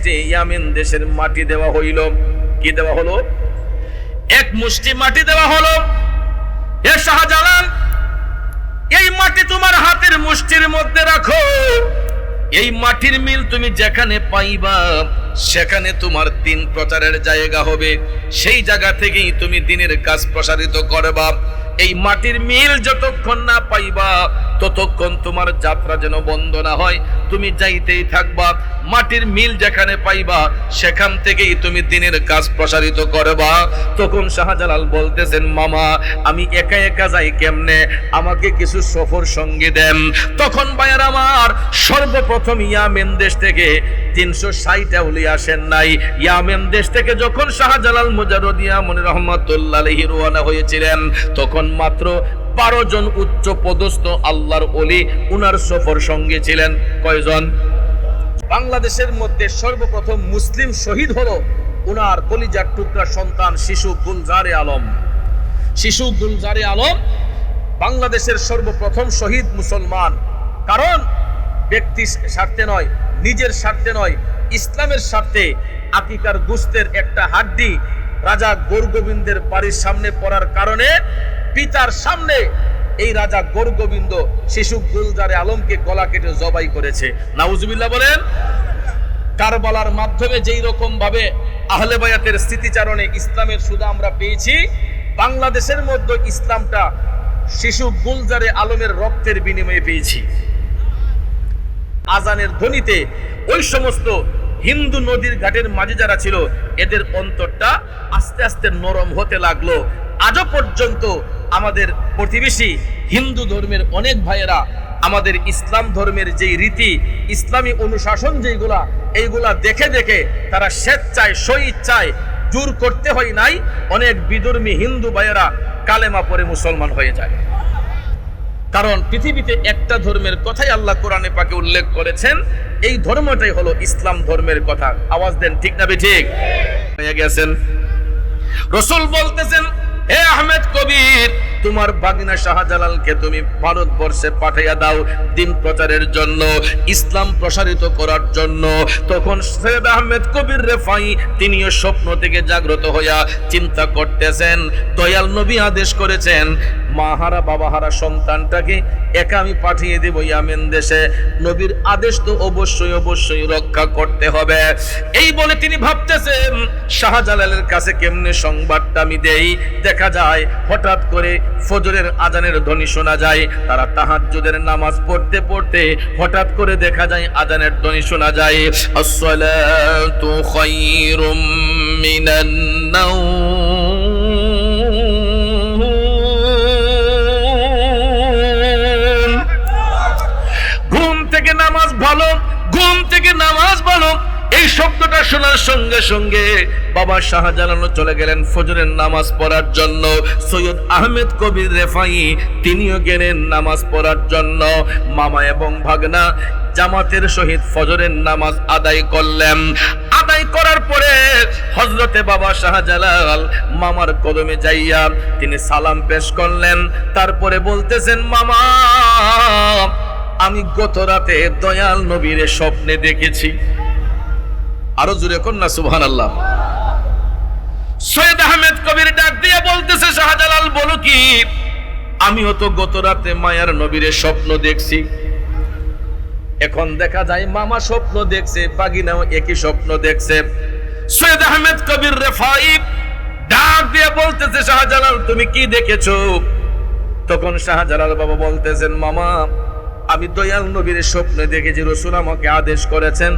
মুষ্টি ইয়ামেন দেশের মাটি দেওয়া হইল। কি দেওয়া হলো? এক মুষ্টি মাটি দেওয়া হলো। হে শাহজালাল, এই মাটি তোমার হাতের মুষ্টির মধ্যে রাখো। এই মাটির মিল তুমি যেখানে পাইবা সেখানে তোমার দিন প্রচারের জায়গা হবে। সেই জায়গা থেকেই তুমি দিনের কাজ প্রসারিত করবা। এই মাটির মিল যতক্ষণ না পাইবা ততক্ষণ তোমার যাত্রা যেন বন্ধ না হয়, তুমি যাইতেই থাকবা। মাটির মিল যেখানে পাইবা সেখান থেকেই তুমি দিনের কাজ প্রসারিত করবা। তখন শাহজালাল বলতেছেন, মামা আমি একা একা যাই কেমনে, আমাকে কিছু সফর সঙ্গী দেন। তখন ভাইয়ার আমার, সর্বপ্রথম ইয়ামেন দেশ থেকে 360 আউলিয়া আসেন নাই। ইয়ামেন দেশ থেকে যখন শাহজালাল মুজাররদিয়া মনি রহমাতুল্লাহ আলাইহি রওনা হয়েছিলেন তখন মাত্র 12 জন উচ্চ পদস্থ আল্লাহর ওলি উনার সফর সঙ্গী ছিলেন। কয়জন? বাংলাদেশের মধ্যে সর্বপ্রথম মুসলিম শহীদ হলো উনার কলিজার টুকরা সন্তান শিশু গুলজারে আলম। শিশু গুলজারে আলম বাংলাদেশের সর্বপ্রথম শহীদ মুসলমান। কারণ ব্যক্তির স্বার্থে নয়, নিজের স্বার্থে নয়, ইসলামের স্বার্থে আকিকার গোশতের একটা হাড্ডি রাজা গৌরগোবিন্দের বাড়ির সামনে পড়ার কারণে পিতার সামনে এই রাজা গৌরগোবিন্দ শিশু গুলজারে আলমকে গলা কেটে জবাই করেছে। নাউজুবিল্লাহ বলেন। কারবালার মাধ্যমে যেই রকম ভাবে আহলে বায়াতের স্মৃতিচারণে ইসলামের সুধা আমরা পেয়েছি, বাংলাদেশের মধ্যে ইসলামটা শিশু গুলজারে আলমের রক্তের বিনিময়ে পেয়েছি। আজানের ধ্বনিতে ওই সমস্ত হিন্দু নদীর ঘাটের মাঝে যারা ছিল এদের অন্তরটা আস্তে আস্তে নরম হতে লাগলো। আজও পর্যন্ত আমাদের প্রতিবেশী হিন্দু ধর্মের অনেক ভাইয়েরা আমাদের ইসলাম ধর্মের যেই রীতি, ইসলামী অনুশাসন যেইগুলা, এইগুলা দেখে দেখে তারা স্বেচ্ছায় স্বইচ্ছায়, জোর করতে হয় নাই, অনেক বিধর্মী হিন্দু ভাইয়েরা কালেমা পড়ে মুসলমান হয়ে যায়। কারণ পৃথিবীতে একটা ধর্মের কথাই আল্লাহ কোরআনে পাকে উল্লেখ করেছেন, এই ধর্মটাই হলো ইসলাম ধর্মের কথা। আওয়াজ দেন ঠিক না বেঠিক? হয়ে গেছেন। রাসূল বলতেছেন, হে আহমেদ কবির, তোমার ভাগিনা শাহজালালকে তুমি ভারতবর্ষে পাঠাইয়া দাও দিন প্রচারের জন্য, ইসলাম প্রসারিত করার জন্য। তখন সৈয়দ আহমেদ কবির রেফাই তিনিও স্বপ্ন থেকে জাগ্রত হইয়া চিন্তা করতেছেন, দয়াল নবী আদেশ করেছেন মাহারা বাবাহারা সন্তানটাকে একা আমি পাঠিয়ে দেব ইয়ামেন দেশে, নবীর আদেশ তো অবশ্যই অবশ্যই রক্ষা করতে হবে। এই বলে তিনি ভাবতেছেন শাহজালালের কাছে কেমনে সংবাদটা আমি দেই। দেখা যায় হঠাৎ করে ফজরের আজানের ধ্বনি শোনা যায়। তারা তাহাজ্জুদের নামাজ পড়তে পড়তে হঠাৎ করে দেখা যায় আজানের ধ্বনি শোনা যায়, আসসালাতু খায়রুম মিনান নাওম। ঘুম থেকে নামাজ ভালো, ঘুম থেকে নামাজ ভালো। এই শব্দটা শোনার সঙ্গে সঙ্গে বাবা শাহজালাল চলে গেলেন ফজরের নামাজ পড়ার জন্য। সৈয়দ আহমেদ কবির রেফাই তিনিও গেলেন নামাজ পড়ার জন্য। মামা এবং ভাগনা জামাতের সহিত ফজরের নামাজ আদায় করলেন। আদায় করার পরে হযরতে বাবা শাহজালাল মামার কদমে যাইয়া তিনি সালাম পেশ করলেন। তারপরে বলতেছেন, মামা আমি গত রাতে দয়াল নবীর স্বপ্নে দেখেছি। আরো জোরে কোন না সুবহানাল্লাহ। সৈয়দ আহমেদ কবির ডাক দিয়ে বলতেছে, শাহজালাল বলো কি? আমিও তো গত রাতে মায়ার নবীর স্বপ্ন দেখছি। এখন দেখা যায় মামা স্বপ্ন দেখছে, বাগিনাও একই স্বপ্ন দেখছে। সৈয়দ আহমেদ কবির রেফাই ডাক দিয়ে বলতেছে, শাহজালাল তুমি কি দেখেছো? তখন শাহজালাল বাবা বলতেছেন, মামা আমি দয়াল নবীর স্বপ্নে দেখেছি রাসূল আমাকে আদেশ করেছেন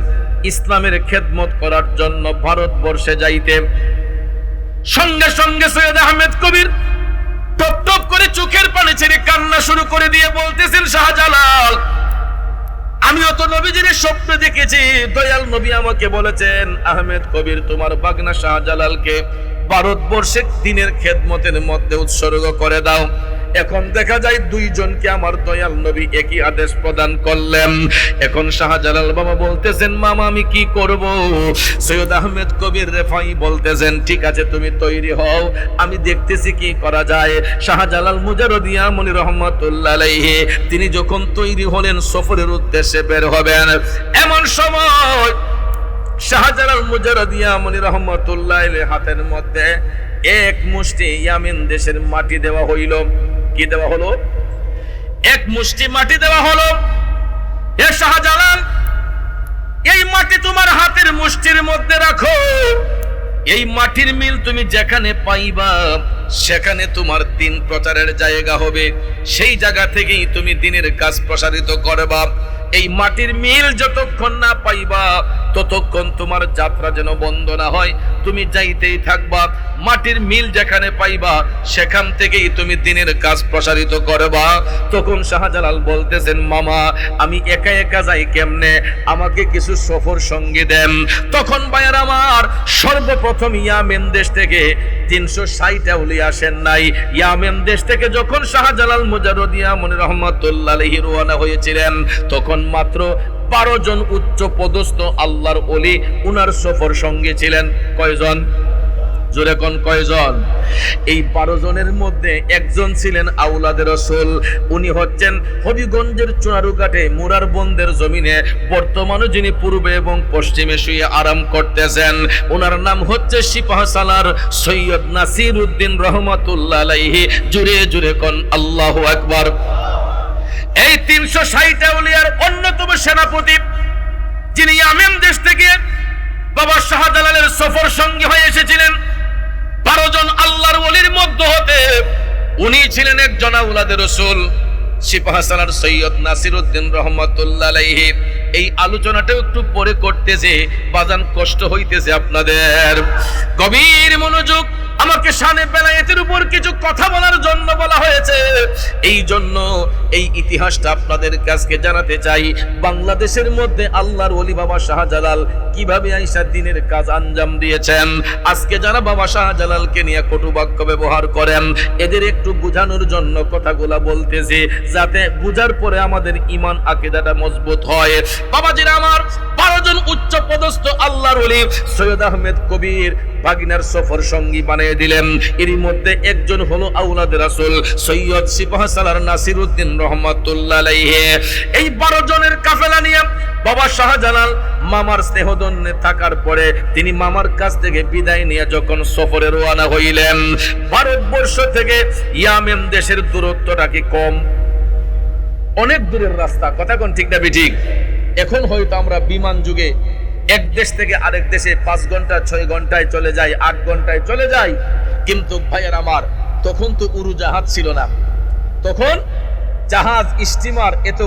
ইসলামের খেদমত করার জন্য ভারতবর্ষে যাইতে। সঙ্গে সঙ্গে সৈয়দ আহমেদ কবির টপ টপ করে চোখের পানি ছেড়ে কান্না শুরু করে দিয়ে বলতেছেন, শাহজালাল আমিও তো নবীজির স্বপ্ন দেখেছি, দয়াল নবী আমাকে বলেছেন আহমেদ কবির তোমার বাগনা শাহজালালকে ভারতবর্ষে দিনের খেদমতের মধ্যে উৎসর্গ করে দাও। এখন দেখা যায় দুইজনকে আমার দয়াল নবী একই আদেশ প্রদান করলেন। এখন শাহজালাল বাবা বলতেছেন, মামা আমি কি করব? সৈয়দ আহমেদ কবির রেফাই বলতেছেন, ঠিক আছে তুমি তৈরি হও, আমি দেখতেছি কি করা যায়। শাহজালাল মুজাররদিয়া মনি রহমাতুল্লাহ আলাইহি তিনি যখন তৈরি হলেন সফরের উদ্দেশ্যে বের হবেন, এমন সময় শাহজালাল মুজাররদিয়া মনি রহমাতুল্লাহ আলাইহির হাতের মধ্যে এক মুষ্টি ইয়ামেন দেশের মাটি দেওয়া হইল। কি দেওয়া হলো? এক মুষ্টি মাটি দেওয়া হলো। এ শাহজালাল, এই মাটি তোমার হাতের মুষ্টির মধ্যে রাখো। এই মাটির মিল তুমি যেখানে পাইবা সেখানে তোমার দিন প্রচারের জায়গা হবে। সেই জায়গা থেকেই তুমি দিনের কাজ প্রসারিত করবা। এই মাটির মিল যতক্ষণ না পাইবা ততক্ষণ তোমার যাত্রা যেন বন্ধ না হয়, তুমি যাইতেই থাকবা। মাটির মিল যেখানে পাইবা সেখান থেকেই তুমি দিনের কাজ প্রসারিত করবা। তখন শাহজালাল বলতেছেন, মামা আমি একা একা যাই কেমনে, আমাকে কিছু সফর সঙ্গী দেন। তখন ভাইয়ার আমার, সর্বপ্রথম ইয়ামেন দেশ থেকে 360 আউলিয়া আসেন নাই। ইয়ামেন দেশ থেকে যখন শাহজালাল মুজাররদিয়া মনি রহমাতুল্লাহ আলাইহি রওনা হয়েছিলেন তখন মাত্র 12 জন উচ্চ পদস্থ আল্লাহর ওলি উনার সফর সঙ্গে ছিলেন। কয়জন? জোরে কোন কয়জন? এই 12 জনের মধ্যে একজন ছিলেন আওলাদের রাসূল। উনি হচ্ছেন হবিগঞ্জের চুনারুঘাটে মুরার বন্দের জমিনে বর্তমানে যিনি পূর্বে এবং পশ্চিমে শুয়ে আরাম করতেছেন। ওনার নাম হচ্ছে সিপাহসালার সৈয়দ নাসিরউদ্দিন রহমাতুল্লাহ আলাইহি। জুরে জুরে কোন আল্লাহু আকবার। এই 360 আউলিয়ার অন্যতম সেনাপতি যিনি ইয়ামেন দেশ থেকে বাবা শাহজালালের সফর সঙ্গী হয়ে এসেছিলেন 12 জন আল্লাহর ওলির মধ্য হতে উনি ছিলেন একজন আওলাদের রাসূল সিপাহসালার সৈয়দ নাসিরউদ্দিন রহমাতুল্লাহ আলাইহি। এই আলোচনাটা একটু পরে করতেছে, বাজান কষ্ট হইতেছে আপনাদের। গভীর মনোযোগ, আমাকে শানে বেলায়েতের উপর কিছু কথা বলার জন্য বলা হয়েছে। এই জন্য এই ইতিহাসটা আপনাদের কাছে জানাতে চাই। বাংলাদেশের মধ্যে আল্লাহর ওলি বাবা শাহজালাল কিভাবে আইসা দিনের কাজ আঞ্জাম দিয়েছেন। আজকে যারা বাবা শাহজালালকে নিয়ে কটু বাক্য ব্যবহার করেন এদের একটু বোঝানোর জন্য কথাগুলা বলতেছি, যাতে বুঝার পরে আমাদের ঈমান আকীদাটা মজবুত হয়। বাবাজিরা আমার, 12 জন উচ্চ পদস্থ আল্লাহর ওলি সৈয়দ আহমেদ কবির বাগিনার সফর সঙ্গী বানিয়ে দিলেন। এরই মধ্যে একজন হলো আওলাদ রাসূল সৈয়দ সিপাহসালার নাসিরউদ্দিন রহমাতুল্লাহ আলাইহি। এই 12 জনের কাফেলা নিয়ে বাবা শাহজালাল মামার স্নেহধন্যে থাকার পরে তিনি মামার কাছ থেকে বিদায় নিয়ে যখন সফরে রওনা হইলেন, ভারতবর্ষ থেকে ইয়ামেন দেশের দূরত্বটা কি কম? অনেক দূরের রাস্তা, কথা কোন ঠিক না ঠিক? এখন হয়তো আমরা বিমান যুগে এক দেশ থেকে আরেক দেশে 5 ঘন্টা 6 ঘন্টায় চলে যাই, 8 ঘন্টায় চলে যাই। কিন্তু ভাইয়ের আমার, তখন তো উড়োজাহাজ ছিল না, তখন জাহাজ স্টিমার এত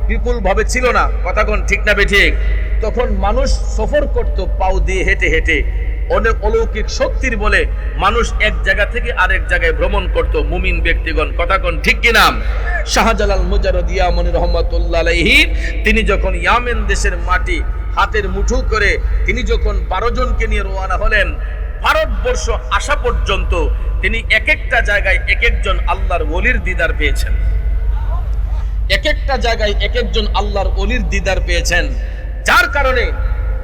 বিপুল ভাবে ছিল না, কথা কোন ঠিক না ঠিক? তখন মানুষ সফর করত পাও দিয়ে হেঁটে হেঁটে। অনেক অলৌকিক শক্তির বলে মানুষ এক জায়গা থেকে আরেক জায়গায় ভ্রমণ করত, মুমিন ব্যক্তিগণ, কথা কোন ঠিক কিনা? শাহজালাল মুজাররদিয়া মনি রহমাতুল্লাহ আলাইহি তিনি যখন ইয়ামেন দেশের মাটি হাতের মুঠো করে তিনি যখন 12 জনকে নিয়ে রওনা হলেন, ভারতবর্ষ আসা পর্যন্ত তিনি এক একটা জায়গায় এক একজন আল্লাহর ওলির দিদার পেয়েছেন। এক একটা জায়গায় এক একজন আল্লাহর ওলির দিদার পেয়েছেন, যার কারণে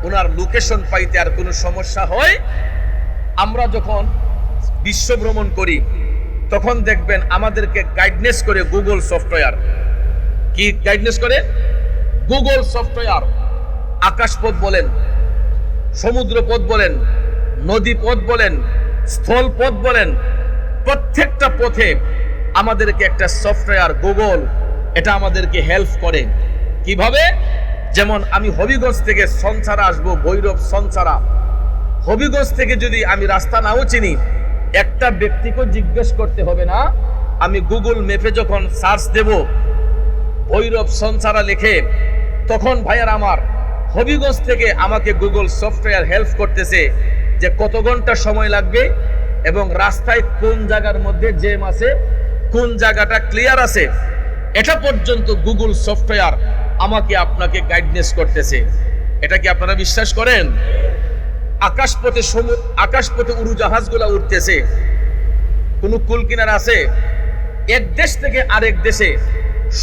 ওনার লোকেশন পাইতে আর কোনো সমস্যা হয়। আমরা যখন বিশ্ব ভ্রমণ করি তখন দেখবেন আমাদেরকে গাইডনেস করে গুগল সফটওয়্যার। কি গাইডনেস করে? Google software. আকাশপথ বলেন, সমুদ্র পথ বলেন, নদী পথ বলেন, স্থল পথ বলেন, প্রত্যেকটা পথে আমাদেরকে একটা সফটওয়্যার গুগল এটা আমাদেরকে হেল্প করে। কিভাবে? যেমন আমি হবিগঞ্জ থেকে সনসারা আসবো, ভৈরব সনসারা, হবিগঞ্জ থেকে যদি আমি রাস্তা নাও চিনি, একটা ব্যক্তিকে জিজ্ঞেস করতে হবে না। আমি গুগল ম্যাপে যখন সার্চ দেব ভৈরব সনসারা লিখে, তখন ভাইয়ার আমার হবিগঞ্জ থেকে আমাকে গুগল সফটওয়্যার হেল্প করতেছে যে কত ঘন্টা সময় লাগবে এবং রাস্তায় কোন জায়গার মধ্যে জ্যাম আছে, কোন জায়গাটা ক্লিয়ার আছে, এটা পর্যন্ত গুগল সফটওয়্যার আমাকে আপনাকে গাইডনেস করতেছে। এটা কি আপনারা বিশ্বাস করেন? আকাশপথে উড়োজাহাজগুলো উঠতেছে, কোনো কুল কিনারা আছে? এক দেশ থেকে আরেক দেশে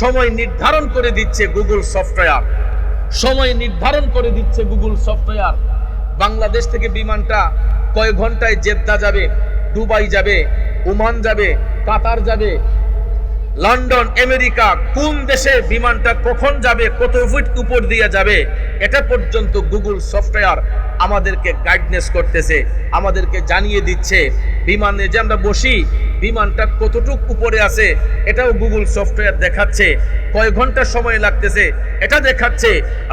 সময় নির্ধারণ করে দিচ্ছে গুগল সফটওয়্যার, সময় নির্ধারণ করে দিচ্ছে গুগল সফটওয়্যার। বাংলাদেশ থেকে বিমানটা কয় ঘন্টায় জেদ্দা যাবে, দুবাই যাবে, ওমান যাবে, কাতার যাবে, লন্ডন, আমেরিকা, কোন দেশে বিমানটা কখন যাবে, কত ফিট উপর দিয়ে যাবে, এটা পর্যন্ত গুগল সফটওয়্যার আমাদেরকে গাইডনেস করতেছে, আমাদেরকে জানিয়ে দিচ্ছে। বিমানে যে আমরা বসি, বিমানটা কতটুকু উপরে আছে এটাও গুগল সফটওয়্যার দেখাচ্ছে, কয় ঘন্টা সময় লাগতেছে এটা দেখাচ্ছে,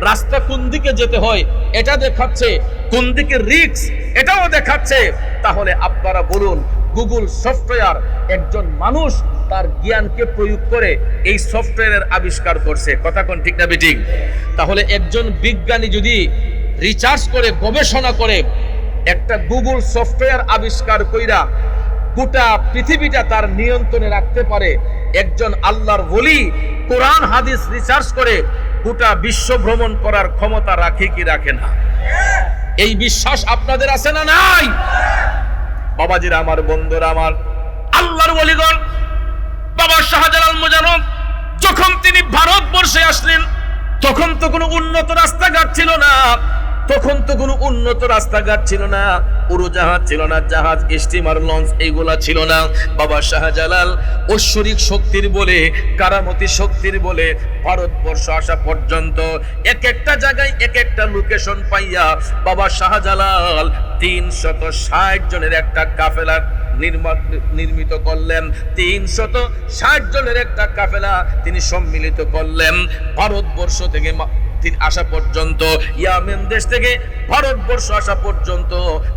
রাস্তা কোন দিকে যেতে হয় এটা দেখাচ্ছে, কোন দিকে রিস্ক এটাও দেখাচ্ছে। তাহলে আপনারা বলুন, গুগল সফটওয়্যার একজন মানুষ তার জ্ঞানকে প্রয়োগ করে এই সফটওয়্যারের আবিষ্কার করছে। কথা কোন ঠিক না বেঠিক? তাহলে একজন বিজ্ঞানী যদি রিসার্চ করে, গবেষণা করে, একটা গুগল সফটওয়্যার আবিষ্কার কইরা গোটা পৃথিবীটা তার নিয়ন্ত্রণে রাখতে পারে, একজন আল্লাহর ওলি কোরআন হাদিস রিসার্চ করে গোটা বিশ্ব ভ্রমণ করার ক্ষমতা রাখে কি রাখে না? এই বিশ্বাস আপনাদের আছে না নাই? বাবাজিরা আমার, বন্ধুরা আমার, আল্লাহর ওলিগণ, বাবা শাহজালাল মুজাররদ যখন তিনি ভারতবর্ষে আসলেন, তখন তো কোনো উন্নত রাস্তাঘাট ছিল না, উড়োজাহাজ ছিল না, জাহাজ, স্টিমার, লঞ্চ এইগুলা ছিল না। বাবা শাহজালাল ঐশ্বরিক শক্তির বলে, কারামতি শক্তির বলে ভারতবর্ষ আসা পর্যন্ত এক একটা জায়গায় এক একটা লোকেশন পাইয়া বাবা শাহজালাল 360 জনের একটা কাফেলা নির্মিত করলেন। 360 জনের একটা কাফেলা তিনি সম্মিলিত করলেন ভারতবর্ষ থেকে আসা পর্যন্ত, ইয়ামেন দেশ থেকে ভারতবর্ষ আসা পর্যন্ত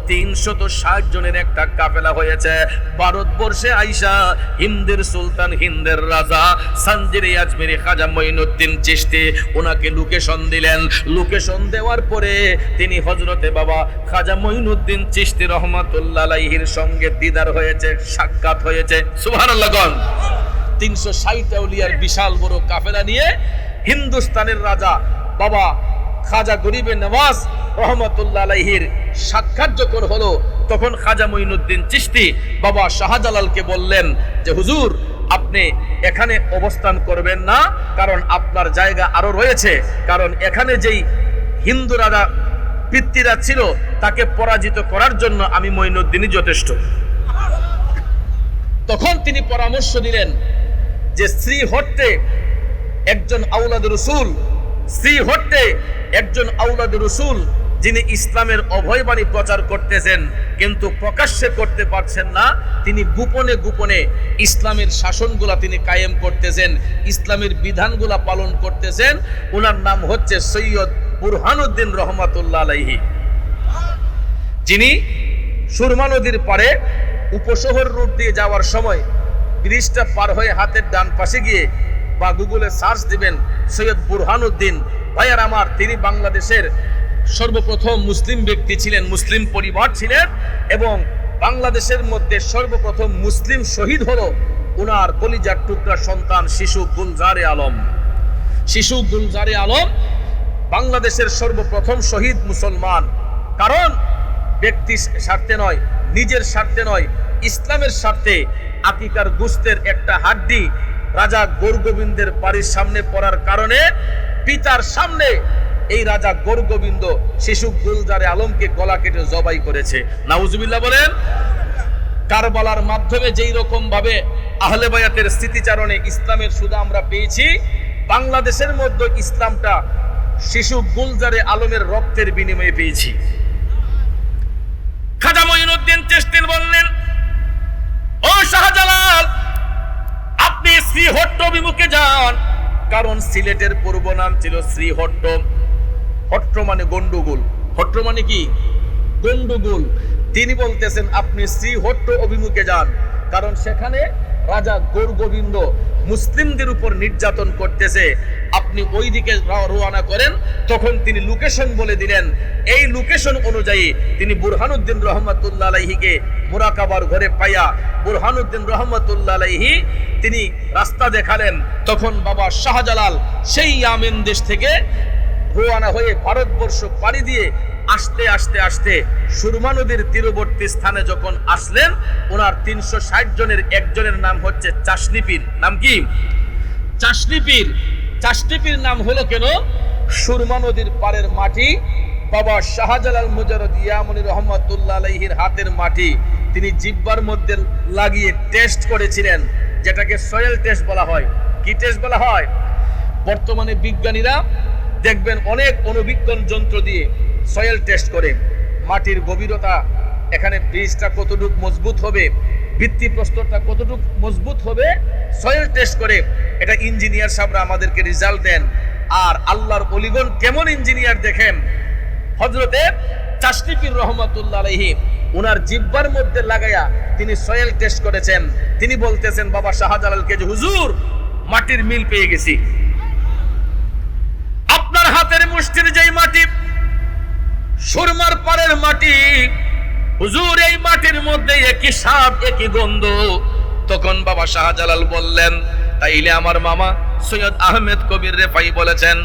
360 জনের একটা কাফেলা হয়েছে। ভারতবর্ষে আইসা হিন্দের সুলতান, হিন্দের রাজা সানজিরে আজমেরি খাজা মঈনুদ্দিন চিশতি ওনাকে লোকেশন দিলেন। লোকেশন দেওয়ার পরে তিনি হযরতে বাবা খাজা মঈনুদ্দিন চিশতি রহমাতুল্লাহ আলাইহির সঙ্গে দিদার হয়েছে, সাক্ষাৎ হয়েছে। সুবহানাল্লাহ। 360 আউলিয়ার বিশাল বড় কাফেলা নিয়ে হিন্দুস্তানের রাজা বাবা খাজা গরিবে নওয়াজ রহমতুল্লাহ আলাইহির সাক্ষাৎ যখন হলো, তখন খাজা মঈনুদ্দিন চিশতি বাবা শাহজালালকে বললেন যে হুজুর, আপনি এখানে অবস্থান করবেন না, কারণ আপনার জায়গা আরো রয়েছে, কারণ এখানে যেই হিন্দু রাজা পিতৃরাজ ছিল তাকে পরাজিত করার জন্য আমি মঈনুদ্দিনই যথেষ্ট। তখন তিনি পরামর্শ দিলেন যে শ্রীহট্টে একজন আওলাদ রসুল, শ্রীহট্টে একজন আওলাদ রসুল যিনি ইসলামের অভয়বাণী প্রচার করতেছেন কিন্তু প্রকাশ্যে করতে পারছেন না, তিনি গোপনে গোপনে ইসলামের শাসনগুলা তিনি কায়েম করতেছেন, ইসলামের বিধানগুলা পালন করতেছেন। ওনার নাম হচ্ছে সৈয়দ বুরহানুদ্দিন রহমাতুল্লাহ আলাইহি, যিনি সুরমা নদীর পাড়ে উপশহর রুট দিয়ে যাওয়ার সময় ব্রিজটা পার হয়ে হাতের ডান পাশে গিয়ে বা গুগলে সার্চ দিবেন সৈয়দ বুরহানুদ্দিন, ভাইয়ার আমার, তিনি বাংলাদেশের সর্বপ্রথম মুসলিম ব্যক্তি ছিলেন, মুসলিম পরিবার ছিলেন, এবং বাংলাদেশের মধ্যে সর্বপ্রথম মুসলিম শহীদ হলো উনার কলিজার টুকরা সন্তান শিশু গুলজারে আলম। শিশু গুলজারে আলম বাংলাদেশের সর্বপ্রথম শহীদ মুসলমান। কারণ ব্যক্তি স্বার্থে নয়, নিজের স্বার্থে নয়, ইসলামের স্বার্থে আকিকার গোশতের একটা হাড্ডি রাজা গৌরগোবিন্দের বাড়ির সামনে পড়ার কারণে পিতার সামনে এই রাজা গৌরগোবিন্দ শিশু গুলজারে আলমকে গলা কেটে জবাই করেছে। নাউজুবিল্লাহ বলেন। কারবালার মাধ্যমে যেই রকম ভাবে আহলে বায়াতের স্মৃতিচারণে ইসলামের সুদা আমরা পেয়েছি, বাংলাদেশের মধ্যে ইসলামটা শিশু গুলজারে আলমের রক্তের বিনিময়ে পেয়েছি। খাজা মঈনুদ্দিন চিশতি বললেন, ও শাহজালাল, আপনি শ্রীহট্ট অভিমুখে যান, কারণ সিলেটের পূর্ব নাম ছিল শ্রীহট্ট। হট্ট মানে গন্ডগোল, হট্ট মানে কি? গন্ডগোল। তিনি বলতেছেন আপনি শ্রীহট্ট অভিমুখে যান, কারণ সেখানে রাজা গৌরগোবিন্দ মুসলিমদের উপর নির্যাতন করতেছে, আপনি ওই দিকে রওনা করেন। তখন তিনি লোকেশন বলে দিলেন। এই লোকেশন অনুযায়ী তিনি বুরহানুদ্দিন রহমাতুল্লাহ আলাইহিকে মুরাকাবার ঘরে পাইয়া বুরহানুদ্দিন রহমাতুল্লাহ আলাইহি তিনি রাস্তা দেখালেন। তখন বাবা শাহজালাল সেই ইয়ামেন দেশ থেকে রওনা হয়ে ভারতবর্ষ পাড়ি দিয়ে আস্তে আস্তে আস্তে সুরমা নদীর তীরবর্তী স্থানে যখন আসলেন, ওনার 360 জনের একজনের নাম হচ্ছে চাশনি পীর। নাম কি? চাশনি পীর। চাশনি পীর নাম হলো কেন? সুরমা নদীর পাড়ের মাটি বাবা শাহজালাল মুজাররদ ইয়ামানি রহমাতুল্লাহ আলাইহির হাতের মাটি তিনি জিহ্বার মধ্যে লাগিয়ে টেস্ট করেছিলেন। যেটাকে সয়েল টেস্ট বলা হয়। কি টেস্ট বলা হয়? বর্তমানে বিজ্ঞানীরা দেখবেন অনেক অণুবীক্ষণ যন্ত্র দিয়ে সয়েল টেস্ট করে, মাটির গভীরতা, এখানে বীজটা কতটুকু মজবুত হবে, ভিত্তিপ্রস্তরটা কতটুকু মজবুত হবে, সয়েল টেস্ট করে এটা ইঞ্জিনিয়ার সাহেবরা আমাদেরকে রেজাল্ট দেন। আর আল্লাহর ওলিগণ কেমন ইঞ্জিনিয়ার দেখেন, হযরতে চাশনী পীর রহমাতুল্লাহ আলাইহি ওনার জিহ্বার মধ্যে লাগায়া তিনি সয়েল টেস্ট করেছেন। তিনি বলতেছেন বাবা শাহজালালকে যে হুজুর মাটির মিল পেয়ে গেছি। আপনার হাতের মুষ্টির যেই মাটি, সুরমার পাড়ের মাটি, হুজুর এই মাটির মধ্যে একই স্বাদ একই গন্ধ। তখন বাবা শাহজালাল বললেন, তাইলে আমার মামা সৈয়দ আহমেদ কবির রেফাই বলেছেন,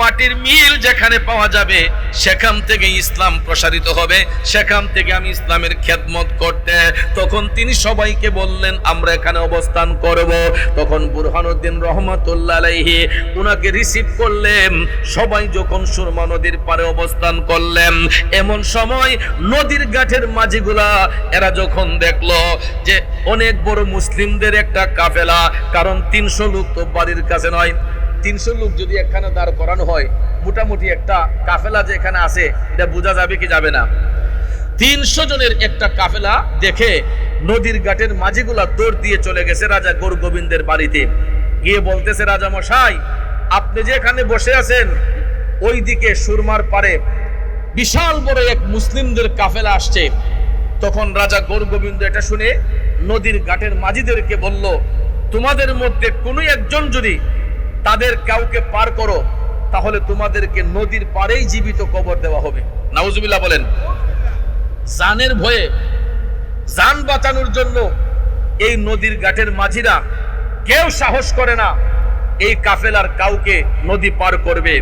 মাটির মিল যেখানে পাওয়া যাবে সেখান থেকে ইসলাম প্রসারিত হবে, সেখান থেকে আমি ইসলামের খেদমত করতে। তখন তিনি সবাইকে বললেন আমরা এখানে অবস্থান করব। তখন বুরহানুদ্দিন রহমাতুল্লাহ আলাইহি উনাকে রিসিভ করলেন। সবাই যখন সুরমা নদীর পারে অবস্থান করলেন, এমন সময় নদীর ঘাটের মাঝিগুলা এরা যখন দেখলো যে অনেক বড় মুসলিমদের একটা কাফেলা, কারণ 300 লোক তো বাড়ির কাছে নয়, 300 লোক যদি এখানে দাঁড় করানো হয়, মোটামুটি একটা কাফেলা যে এখানে আছে এটা বোঝা যাবে কি যাবে না। 300 জনের একটা কাফেলা দেখে নদীর ঘাটের মাঝিগুলা দৌড় দিয়ে চলে গেছে রাজা গৌরগোবিন্দের বাড়িতে। গিয়ে বলতেছে, রাজা মশাই আপনি যে এখানে বসে আছেন, ওই দিকে সুরমার পারে বিশাল বড় এক মুসলিমদের কাফেলা আসছে। তখন রাজা গৌরগোবিন্দ এটা শুনে নদীর ঘাটের মাঝিদেরকে বলল, তোমাদের মধ্যে কোনো একজন যদি তাদের কাউকে পার করো তাহলে তোমাদেরকে নদীর পাড়েই জীবিত কবর দেওয়া হবে। নাউজুবিল্লাহ বলেন। জানের ভয়ে, জান বাঁচানোর জন্য এই নদীর ঘাটের মাঝিরা কেউ সাহস করে না এই কাফেলার কাউকে নদী পার করবে।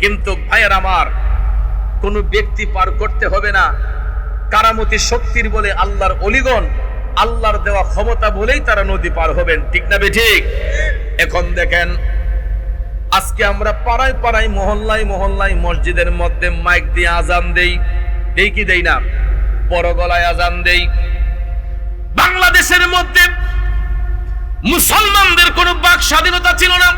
কিন্তু ভাইয়ের আমার, কোনো ব্যক্তি পার করতে হবে না, কারামতি শক্তির বলে আল্লাহর ওলিগণ, আল্লাহর দেওয়া ক্ষমতা বলেই তারা নদী পার হবেন। ঠিক না বেঠিক? এখন দেখেন, আজকে আমরা পাড়ায় পাড়ায়, মহল্লায় মহল্লায়, মসজিদের মধ্যে মাইক দিয়ে আজান দেই, দেই কি দেই না? বড় গলায় আজান দেই। বাংলাদেশের মধ্যে মুসলমানদের কোনো বাক স্বাধীনতা ছিল না,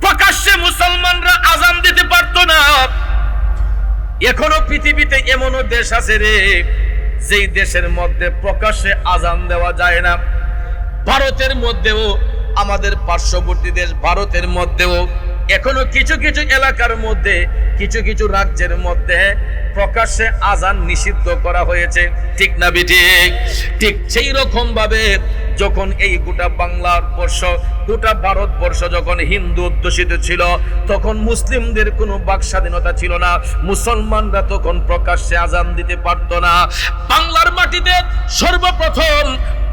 প্রকাশ্যে মুসলমানরা আজান দিতে পারতো না। এখনো পৃথিবীতে এমনও দেশ আছে রে, যেই দেশের মধ্যে প্রকাশ্যে আজান দেওয়া যায় না। ভারতের মধ্যেও, আমাদের পার্শ্ববর্তী দেশ ভারতের মধ্যেও এখনো কিছু কিছু এলাকার মধ্যে, কিছু কিছু রাজ্যের মধ্যে প্রকাশ্যে আজান নিষিদ্ধ করা হয়েছে। ঠিক না বিঠিক? ঠিক সেই রকম ভাবে যখন এই গোটা বাংলাবর্ষ, গোটা ভারতবর্ষ যখন হিন্দু অধ্যুষিত ছিল, তখন মুসলিমদের কোনো বাক স্বাধীনতা ছিল না। মুসলমানরা তখন প্রকাশ্যে আজান দিতে পারতো না। বাংলার মাটিতে সর্বপ্রথম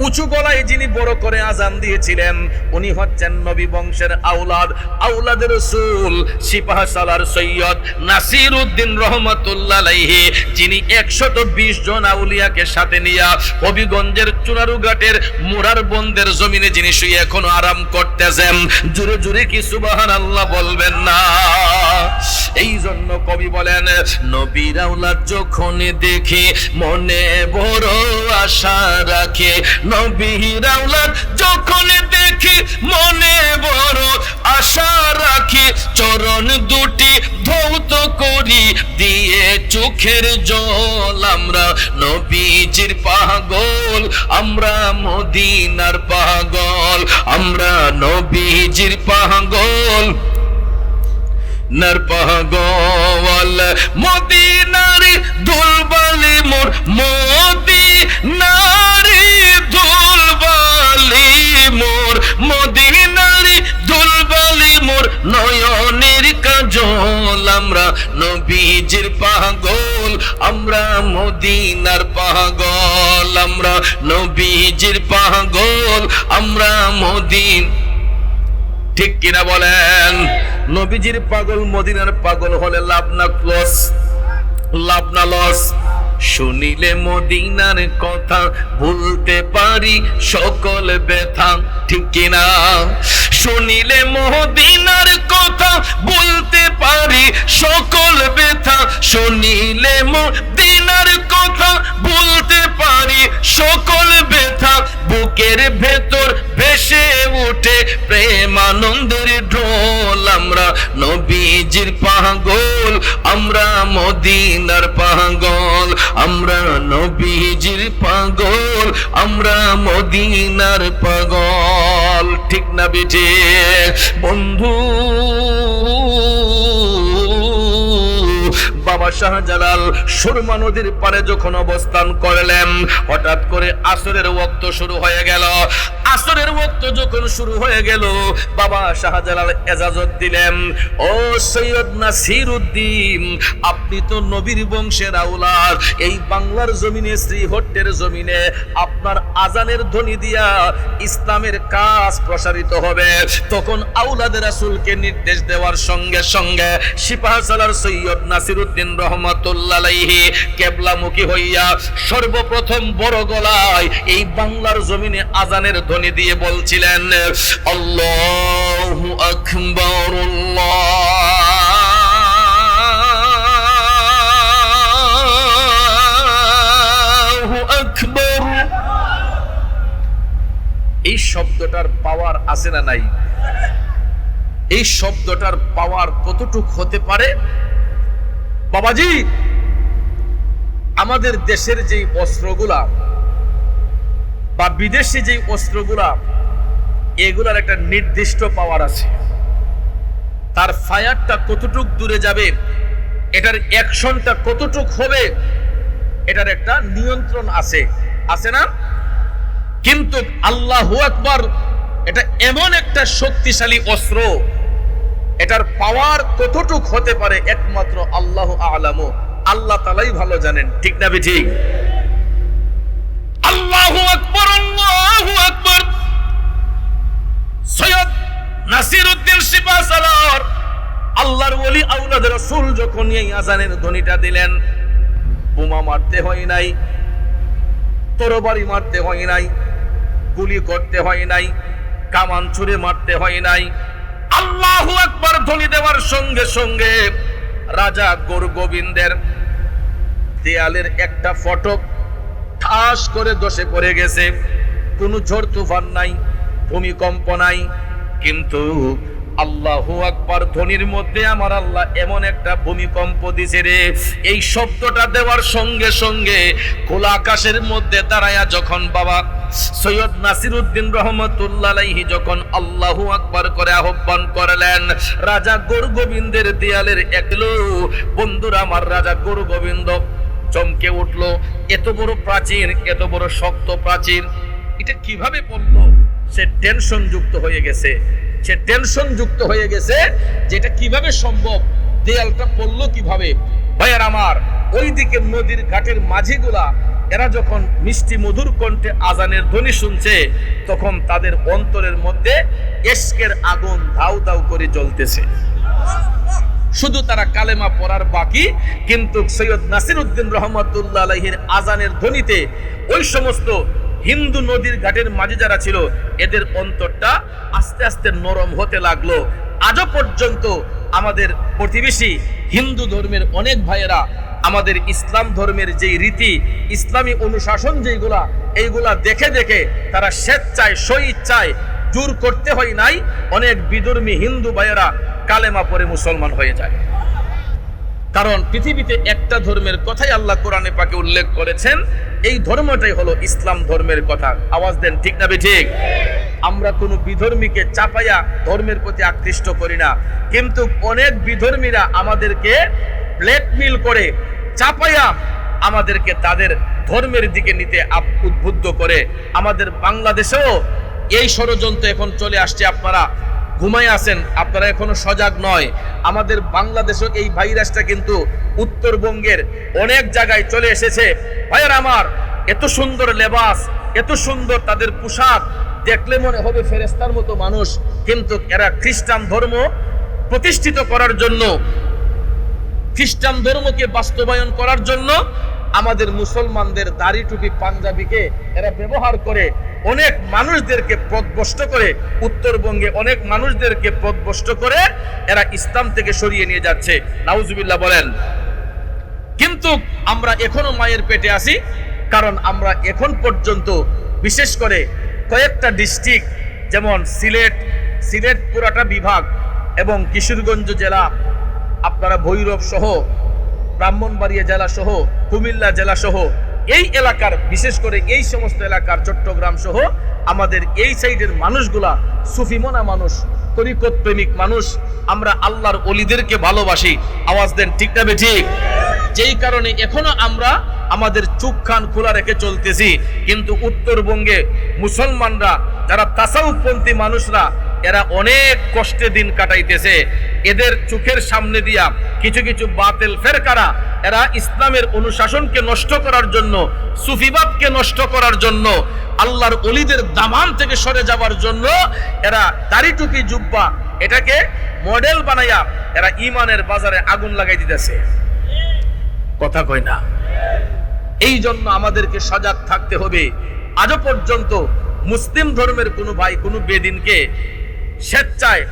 উঁচু গলায় যিনি বড় করে আজান দিয়েছিলেন, উনি হচ্ছেন নবী বংশের আওলাদ, আওলাদের রাসূল সিপাহসালার সৈয়দ নাসির উদ্দিন রহমাতুল্লাহ আলাইহি, যিনি 120 জন আউলিয়াকে সাথে নিয়ে হবিগঞ্জের চুনারুঘাটের মুরার বন্দের জমিনে যিনি শুয়ে এখনো আরাম করতেছেন। জোরে জোরে কি সুবহানাল্লাহ বলবেন না? এই জন্য কবি বলেন, নবীর আওলাদ যখন দেখে মনে বড় আশা রাখে, নবীর আওলাদ যখন দেখি মনে বড় আশা রাখি, চরণ দুটি ধৌত করি দিয়ে চোখের জল। আমরা নবীজির পাগল, আমরা মদিনার পাগল, আমরা নবীজির পাগল, নার পাগল। মদিনার দুলবালি মোর, মদিনার দুলবালি মোর, মদিনার দুলবালি মোর, নয়নের কাজল। আমরা নবীজির পাগল, আমরা মদিনার পাগল, আমরা নবীজির পাগল, আমরা মদিন। ঠিক কিনা বলেন? নবীজির পাগল, মদিনার পাগল হলে লাভ না লস? লাভ না লস? শুনিলে মদিনার কথা ভুলতে পারি সকল ব্যথা। ঠিক কিনা? শুনিলে মদিনার কথা বলতে পারি সকল ব্যথা, শুনিলে মদিনার কথা বলতে পারি সকল ব্যথা। বুকের ভেতর আমরা নবীজির পাগল, আমরা মদিনার পাগল, আমরা নবীজির পাগল, আমরা মদিনার পাগল। ঠিক না বেটে বন্ধু? বাবা শাহজালাল সুরমা নদীর পারে যখন অবস্থান করলেন, হঠাৎ করে আসরের ওয়াক্ত শুরু হয়ে গেল। আসরের ওয়াক্ত যখন শুরু হয়ে গেল, বাবা শাহজালাল ইজাজত দিলেন, ও সৈয়দ নাসিরউদ্দিন, আপনি তো নবীর বংশের আওলাদ, এই বাংলার জমিনে, শ্রীহট্টের জমিনে আপনার আজানের ধ্বনি দিয়া ইসলামের কাজ প্রসারিত হবে। তখন আওলাদে রাসূলকে নির্দেশ দেওয়ার সঙ্গে সঙ্গে সিপাহসালার সৈয়দ নাসিরউদ্দিন রহমাতুল্লাহ আলাইহি কিবলামুখী হইয়া সর্বপ্রথম বড় গলায় এই বাংলার জমিনে আজানের ধ্বনি দিয়ে বলছিলেন, আল্লাহু আকবার, আল্লাহু আকবার। এই শব্দটার পাওয়ার আছে না নাই? এই শব্দটার পাওয়ার কতটুক হতে পারে? বাবাজি, আমাদের দেশের যে অস্ত্রগুলা বা বিদেশি যে অস্ত্রগুলা, এগুলার একটা নির্দিষ্ট পাওয়ার আছে। তার ফায়ারটা কতটুক দূরে যাবে, এটার অ্যাকশনটা কতটুক হবে, এটার একটা নিয়ন্ত্রণ আছে, আছে না? কিন্তু আল্লাহু আকবার এটা এমন একটা শক্তিশালী অস্ত্র, এটার পাওয়ার কতটুক হতে পারে একমাত্র আল্লাহু আ'লামু, আল্লাহ তাআলাই ভালো জানেন। ঠিক না ঠিক? আল্লাহু আকবার, আল্লাহু আকবার। সৈয়দ নাসিরউদ্দিন সিপাহসালার আল্লাহর ওলি আওলাদ রাসূল যখন এই আজানের ধ্বনিটা দিলেন, বোমা মারতে হয় নাই, তরবারি মারতে হয় নাই, গুলি করতে হয় নাই, কামান ছুঁড়ে মারতে হয় নাই। আল্লাহু আকবার ধ্বনি দেওয়ার সঙ্গে সঙ্গে রাজা গোরগোবিন্দের দেয়ালের একটা ফটক ঠাস করে ধসে পড়ে গেছে। কোনো ঝড় তুফান নাই, ভূমিকম্প নাই, কিন্তু আল্লাহু আকবার ধ্বনির মধ্যে আমার আল্লাহ এমন একটা ভূমিকম্প দিছে রে। এই শব্দটা দেওয়ার সঙ্গে সঙ্গে খোলা আকাশের মধ্যে দাঁড়ায়া যখন বাবা সৈয়দ নাসিরউদ্দিন রহমাতুল্লাহ আলাইহি যখন আল্লাহু আকবার করে আহ্বান করলেন, রাজা গোরগোবিন্দের দেয়ালের একলো বন্ধুরা আমার, রাজা গোরগোবিন্দ চমকে উঠলো। এত বড় প্রাচীর, এত বড় শক্ত প্রাচীর, এটা কিভাবে পড়লো? সে টেনশন যুক্ত হয়ে গেছে, সে টেনশন যুক্ত হয়ে গেছে যেটা কিভাবে সম্ভব, দেয়ালটা পড়লো কিভাবে। ভাইয়ার আমার, ওই দিকে নদীর ঘাটের মাঝিগুলা এরা যখন মিষ্টি মধুর কণ্ঠে আজানের ধ্বনি শুনছে, তখন তাদের অন্তরের মধ্যে ইশকের আগুন ধাউ ধাউ করে জ্বলতেছে। শুধু তারা কালেমা পড়ার বাকি, কিন্তু সৈয়দ নাসিরউদ্দিন রহমাতুল্লাহ আলাইহির আজানের ধ্বনিতে ওই সমস্ত হিন্দু নদীর ঘাটের মাঝে যারা ছিল, এদের অন্তরটা আস্তে আস্তে নরম হতে লাগলো। আজও পর্যন্ত আমাদের প্রতিবেশী হিন্দু ধর্মের অনেক ভাইয়েরা আমাদের ইসলাম ধর্মের যেই রীতি, ইসলামী অনুশাসন যেগুলা, এইগুলা দেখে দেখে তারা স্বেচ্ছায় স্বইচ্ছায়, জোর করতে হয় নাই, অনেক বিধর্মী হিন্দু ভাইয়েরা কালেমা পড়ে মুসলমান হয়ে যায়। কারণ পৃথিবীতে একটা ধর্মের কথাই আল্লাহ কোরআনে পাকে উল্লেখ করেছেন, এই ধর্মটাই হলো ইসলাম ধর্মের কথা। আওয়াজ দেন ঠিক না ঠিক? আমরা কোনো বিধর্মীকে চাপাইয়া ধর্মের প্রতি আকৃষ্ট করি না, কিন্তু অনেক বিধর্মীরা আমাদেরকে ব্ল্যাকমেইল করে, চাপাইয়া আমাদেরকে তাদের ধর্মের দিকে নিতে উদ্বুদ্ধ করে। আমাদের বাংলাদেশেও এই ষড়যন্ত্র এখন চলে আসছে। আপনারা ঘুমায় আছেন, আপনারা এখনো সজাগ নয়। আমাদের বাংলাদেশেও এই ভাইরাসটা কিন্তু উত্তরবঙ্গের অনেক জায়গায় চলে এসেছে। ভাইয়ের আমার, এত সুন্দর লেবাস, এত সুন্দর তাদের পোশাক, দেখলে মনে হবে ফেরেশতার মতো মানুষ, কিন্তু এরা খ্রিস্টান ধর্ম প্রতিষ্ঠিত করার জন্য, খ্রিস্টান ধর্মকে বাস্তবায়ন করার জন্য আমাদের মুসলমানদের দাড়ি টুপি পাঞ্জাবিকে এরা ব্যবহার করে অনেক মানুষদেরকে পথভ্রষ্ট করে, উত্তরবঙ্গে অনেক মানুষদেরকে পথভ্রষ্ট করে এরা ইসলাম থেকে সরিয়ে নিয়ে যাচ্ছে। নাউজুবিল্লাহ বলেন। কিন্তু আমরা এখনো মায়ের পেটে আছি, কারণ আমরা এখন পর্যন্ত বিশেষ করে কয়েকটা ডিস্ট্রিক্ট, যেমন সিলেট পুরাটা বিভাগ, এবং কিশোরগঞ্জ জেলা, আপনারা ভৈরব সহ, ব্রাহ্মণবাড়িয়া জেলা সহ, কুমিল্লা জেলা সহ এই এলাকার, বিশেষ করে এই সমস্ত এলাকার, চট্টগ্রাম সহ আমাদের এই সাইডের মানুষগুলা সুফিমনা মানুষ, তরিকত প্রেমিক মানুষ, আমরা আল্লাহর ওলিদেরকে ভালোবাসি। আওয়াজ দেন ঠিক না ঠিক? যেই কারণে এখনো আমরা আমাদের চোখ কান খোলা রেখে চলতেছি। কিন্তু উত্তরবঙ্গে মুসলমানরা যারা তাসাউফপন্থী মানুষরা, এরা অনেক কষ্টে দিন কাটাইতেছে। এদের চোখের সামনে দিয়া কিছু কিছু বাতিল ফেরকারা, এরা ইসলামের অনুশাসনকে নষ্ট করার জন্য, সুফিবাদকে নষ্ট করার জন্য, আল্লাহর ওলিদের দামান থেকে সরে যাবার জন্য এরা দাড়ি টুপি জুব্বা এটাকে মডেল বানাইয়া এরা ইমানের বাজারে আগুন লাগাই দিতেছে। কথা কয় না? এই জন্য আমাদেরকে সজাগ থাকতে হবে। আজও পর্যন্ত মুসলিম ধর্মের কোনো ভাই কোনো বেদিনকে স্বেচ্ছায়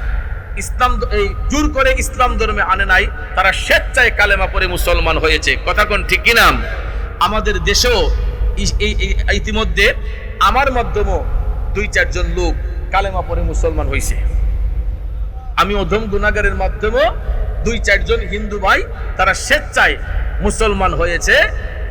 ইসলাম এই জোর করে ইসলাম ধর্মে আনে নাই, তারা স্বেচ্ছায় কালেমা পড়ে মুসলমান হয়েছে। কথা কোন ঠিক কিনা? আমাদের দেশেও ইতিমধ্যে আমার মাধ্যমেও 2-4 জন লোক কালেমা পড়ে মুসলমান হয়েছে। আমি অধম গুনাহগারের মাধ্যমেও 2-4 জন হিন্দু ভাই তারা স্বেচ্ছায় মুসলমান হয়েছে।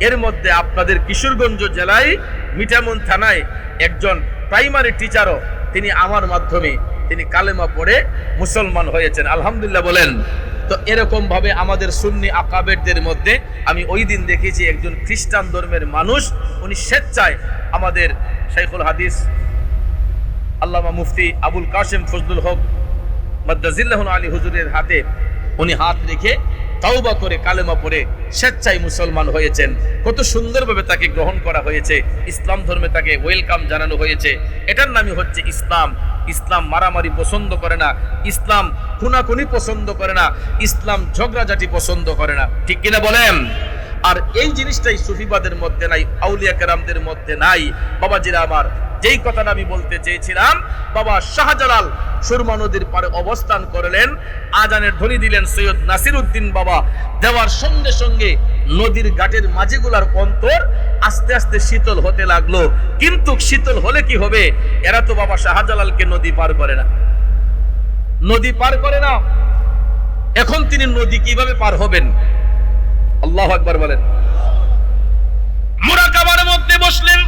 এর মধ্যে আপনাদের কিশোরগঞ্জ জেলায় মিঠামন থানায় একজন প্রাইমারি টিচারও তিনি আমার মাধ্যমে তিনি কালেমা পড়ে মুসলমান হয়েছেন। আলহামদুলিল্লাহ বলেন। তো এরকম ভাবে আমাদের সুন্নি আকাবেরদের মধ্যে আমি ওই দিন দেখেছি একজন খ্রিস্টান ধর্মের মানুষ, উনি স্বেচ্ছায় আমাদের শাইখুল হাদিস আল্লামা মুফতি আবুল কাসেম ফজলুল হক মাদ্দাজিল্লাহুল আলী হুজুরের হাতে উনি হাত রেখে তাওবা করে কালেমা পড়ে স্বেচ্ছায় মুসলমান হয়েছেন। কত সুন্দরভাবে তাকে গ্রহণ করা হয়েছে, ইসলাম ধর্মে তাকে ওয়েলকাম জানানো হয়েছে। এটার নামই হচ্ছে ইসলাম। ইসলাম মারামারি পছন্দ করে না, ইসলাম খুনাখুনি পছন্দ করে না, ইসলাম ঝগড়াঝাটি পছন্দ করে না। ঠিক কিনা বলেন? আর এই জিনিসটাই সুফিবাদের মধ্যে নাই, আউলিয়া কেরামদের মধ্যে নাই। বাবাজিরা আমার, যেই কথাটা আমি বলতে চেয়েছিলাম, বাবা শাহজালাল সুরমা নদীর পারে অবস্থান করলেন, আজানের ধ্বনি দিলেন সৈয়দ নাসির উদ্দিন বাবা, দেওয়ার সঙ্গে সঙ্গে নদীর ঘাটের মাঝিগুলার অন্তর আস্তে আস্তে শীতল হতে লাগলো। কিন্তু শীতল হলে কি হবে? এরা তো বাবা শাহজালালকে নদী পার করে না, নদী পার করে না। এখন তিনি নদী কিভাবে পার হবেন? আল্লাহু আকবার বলেন। মুরাকাবার মধ্যে বসলেন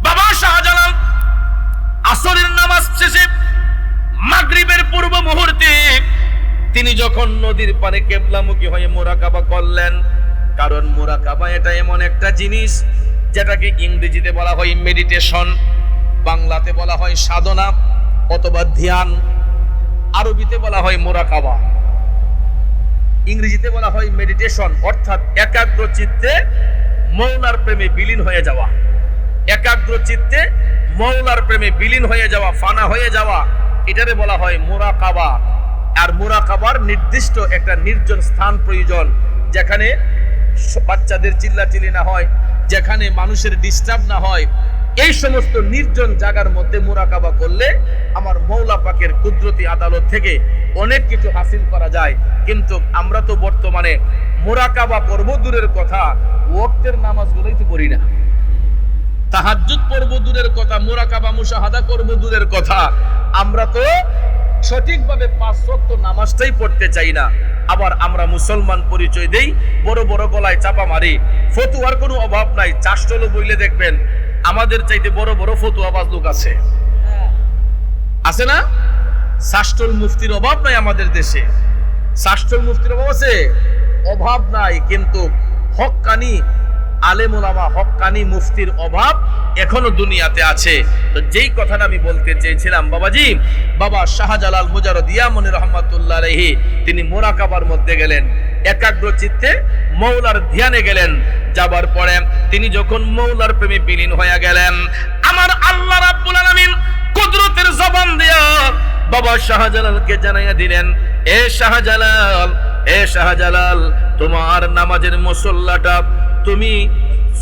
বাবা শাহজালাল। আসরের নামাজ শেষে মাগরিবের পূর্ব মুহূর্তে তিনি যখন নদীর পারে কিবলামুখী হয়ে মুরাকাবা করলেন, কারণ মুরাকাবা এটা এমন একটা জিনিস যেটাকে ইংরেজিতে বলা হয় মেডিটেশন, বাংলাতে বলা হয় সাধনা অথবা ধ্যান, আরবিতে বলা হয় মুরাকাবা, ইংরেজিতে বলা হয় মেডিটেশন, অর্থাৎ একাগ্র চিত্তে মওলার প্রেমে বিলীন হয়ে যাওয়া। একাগ্র চিত্তে মওলার প্রেমে বিলীন হয়ে যাওয়া, ফানা হয়ে যাওয়া, এটারে বলা হয় মুরাকাবা। আর মুরাকাবার নির্দিষ্ট একটা নির্জন স্থান প্রয়োজন, যেখানে বাচ্চাদের চিল্লাচিল্লি না হয়, যেখানে মানুষের ডিস্টার্ব না হয়। এই সমস্ত নির্জন জায়গার মধ্যে মুরাকাবা করলে আমার মওলা পাকের কুদরতি আদালত থেকে অনেক কিছু হাসিল করা যায়। কিন্তু আমরা তো বর্তমানে মুরাকাবা পর্ব দূরের কথা, ওয়াক্তের নামাজগুলোই তো পড়ি না, তাহাজ্জুদ পর্ব দূরের কথা, মুরাকাবা মুশাহাদা করব দূরের কথা। আমরা তো সঠিকভাবে 5 ওয়াক্ত নামাজটাই পড়তে চাই না। আবার আমরা মুসলমান পরিচয় দেই, বড় বড় গলায় চাপা মারি। ফতুয়ার কোনো অভাব নাই, চাষটলো বইলে দেখবেন আমাদের চাইতে বড় বড় ফতুয়াবাজ লোক আছে, আছে না? শাস্ত্রল মুফতির অভাব নাই আমাদের দেশে, শাস্ত্রল মুফতির অভাব আছে? অভাব নাই। কিন্তু হক্কানি আলেম ওলামা, হক্কানি মুফতির অভাব এখনো দুনিয়াতে আছে। তো যেই কথাটা আমি বলতে চেয়েছিলাম, বাবাজি, বাবা শাহজালাল মুজাররদিয়া মনি রহমাতুল্লাহ আলাইহি তিনি মুরাকাবার মধ্যে গেলেন, একাগ্র চিত্তে মওলার ধ্যানে গেলেন। যাবার পরে তিনি যখন মওলার প্রেমে বিলীন হয়ে গেলেন, আমার আল্লাহ রাব্বুল আলামিন কুদরতের জবান দিয়া বাবা শাহজালালকে জানাইয়া দিলেন, এ শাহজালাল, এ শাহজালাল, তোমার নামাজের মুসল্লাটা তুমি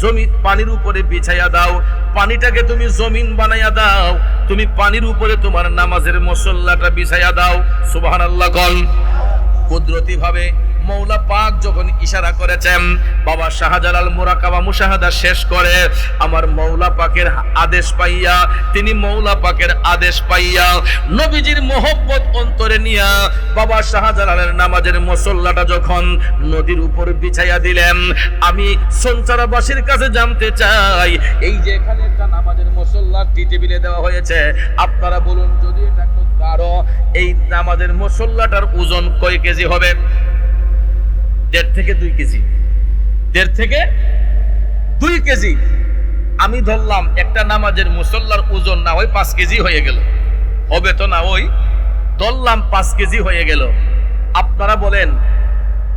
জমিন পানির উপরে বিছাইয়া দাও, পানিটাকে তুমি জমিন বানাইয়া দাও, তুমি পানির উপরে তোমার নামাজের মুসল্লাটা বিছাইয়া দাও। সুবহানাল্লাহ। কুদরতি ভাবে মৌলা পাক যখন ইশারা করেছেন, বাবা শাহজালাল মুরাকাবা মুশাহাদা শেষ করে আমার মৌলা পাকের আদেশ পাইয়া, তিনি মৌলা পাকের আদেশ পাইয়া নবীজির মোহব্বত অন্তরে নিয়া বাবা শাহজালালের নামাজের মুসল্লাটা যখন নদীর উপর বিছাইয়া দিলেন, আমি সঞ্চারাবাসীর কাছে জানতে চাই, এই যে এখানে একটা নামাজের মুসল্লা টি টেবিলে দেওয়া হয়েছে, আপনারা বলুন যদি এটা একটু গাঢ়, এই নামাজের মুসল্লাটার ওজন কয় কেজি হবে? 1.5 থেকে 2 কেজি। 1.5 থেকে 2 কেজি। আমি ধরলাম একটা নামাজের মুসল্লার ওজন না হয় 5 কেজি হয়ে গেল, হবে তো না? ওই ধরলাম 5 কেজি হয়ে গেল। আপনারা বলেন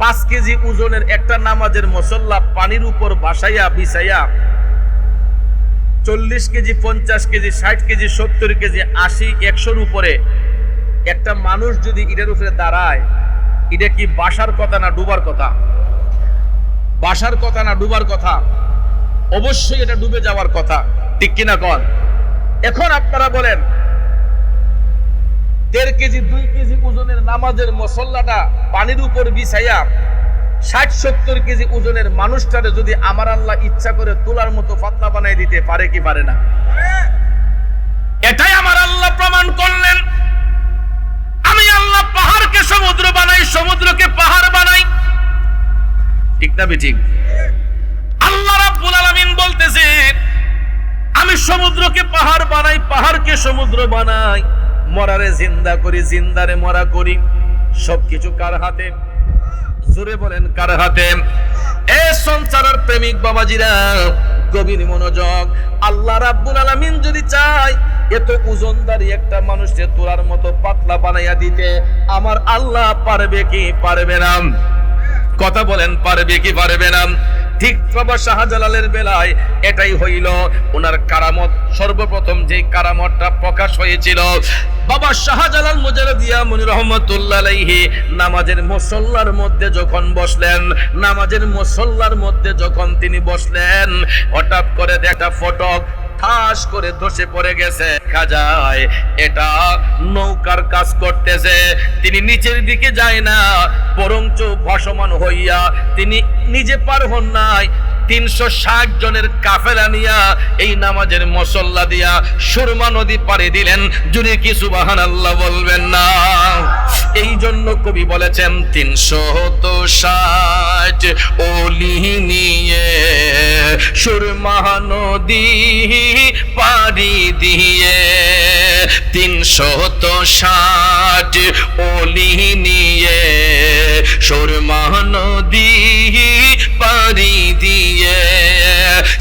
5 কেজি ওজনের একটা নামাজের মুসল্লা পানির উপর ভাসাইয়া বিছাইয়া 40 কেজি, 50 কেজি, 60 কেজি, 70 কেজি, 80, 100-র উপরে একটা মানুষ যদি এটার উপরে দাঁড়ায়, এটা কি বাসার কথা না ডুবার কথা? বাসার কথা না ডুবার কথা? অবশ্যই এটা ডুবে যাওয়ার কথা, ঠিক কিনা কন? এখন আপনারা বলেন 1.5 কেজি 2 কেজি ওজনের নামাজের মুসল্লাটা পানির উপর বিছাইয়া 60-70 কেজি ওজনের মানুষটারে যদি আমার আল্লাহ ইচ্ছা করে তোলার মতো পাতলা বানাই দিতে পারে কি পারে না? এটাই আমার আল্লাহ প্রমাণ করলেন। আমি আল্লাহ পাহাড়কে সমুদ্র বানাই, সমুদ্রকে পাহাড় বানাই, ঠিক না বেঠিক? আল্লাহ রাব্বুল আলামিন বলতেছে আমি সমুদ্রকে পাহাড় বানাই, পাহাড়কে সমুদ্র বানাই, মরারে জিন্দা করি, জিন্দারে মরা করি। সবকিছু কার হাতে? জোরে বলেন কার হাতে? এ সংসারের প্রেমিক বাবাজিরা, গভীর মনোযোগ। আল্লাহ রাব্বুল আলামিন যদি চায় এত ওজনদারি একটা মানুষকে তোলার মতো পাতলা বানাইয়া দিতে, আমার আল্লাহ পারবে কি পারবে না? কথা বলেন, পারবে কি পারবে না? ঠিক বাবা শাহজালালের বেলায় এটাই হইল। ওনার কারামত, সর্বপ্রথম যে কারামতটা প্রকাশ হয়েছিল, বাবা শাহজালাল মুজাদ্দিদ মুনি রহমাতুল্লাহ আলাইহি নামাজের মুসল্লার মধ্যে যখন বসলেন, নামাজের মুসল্লার মধ্যে যখন তিনি বসলেন, হঠাৎ করে একটা ফটক ঠাস করে ধসে পড়ে গেছে। দেখা যায় এটা নৌকার কাজ করতেছে। তিনি নিচের দিকে যায় না, বরঞ্চ ভাসমান হইয়া তিনি নিজে পার হন নাই, 360 জনের কাফেলা নিয়া এই নামাজের মুসল্লা দিয়া সুরমা নদী পাড়ি দিলেন। যদি কি সুবহানাল্লাহ বলবেন না? এই জন্য কবি বলেছেন 360 ওলি নিয়ে সুরমা নদী পাড়ি দিয়ে, 360 ওলি নিয়ে সুরমা নদী পাড়ি দিয়ে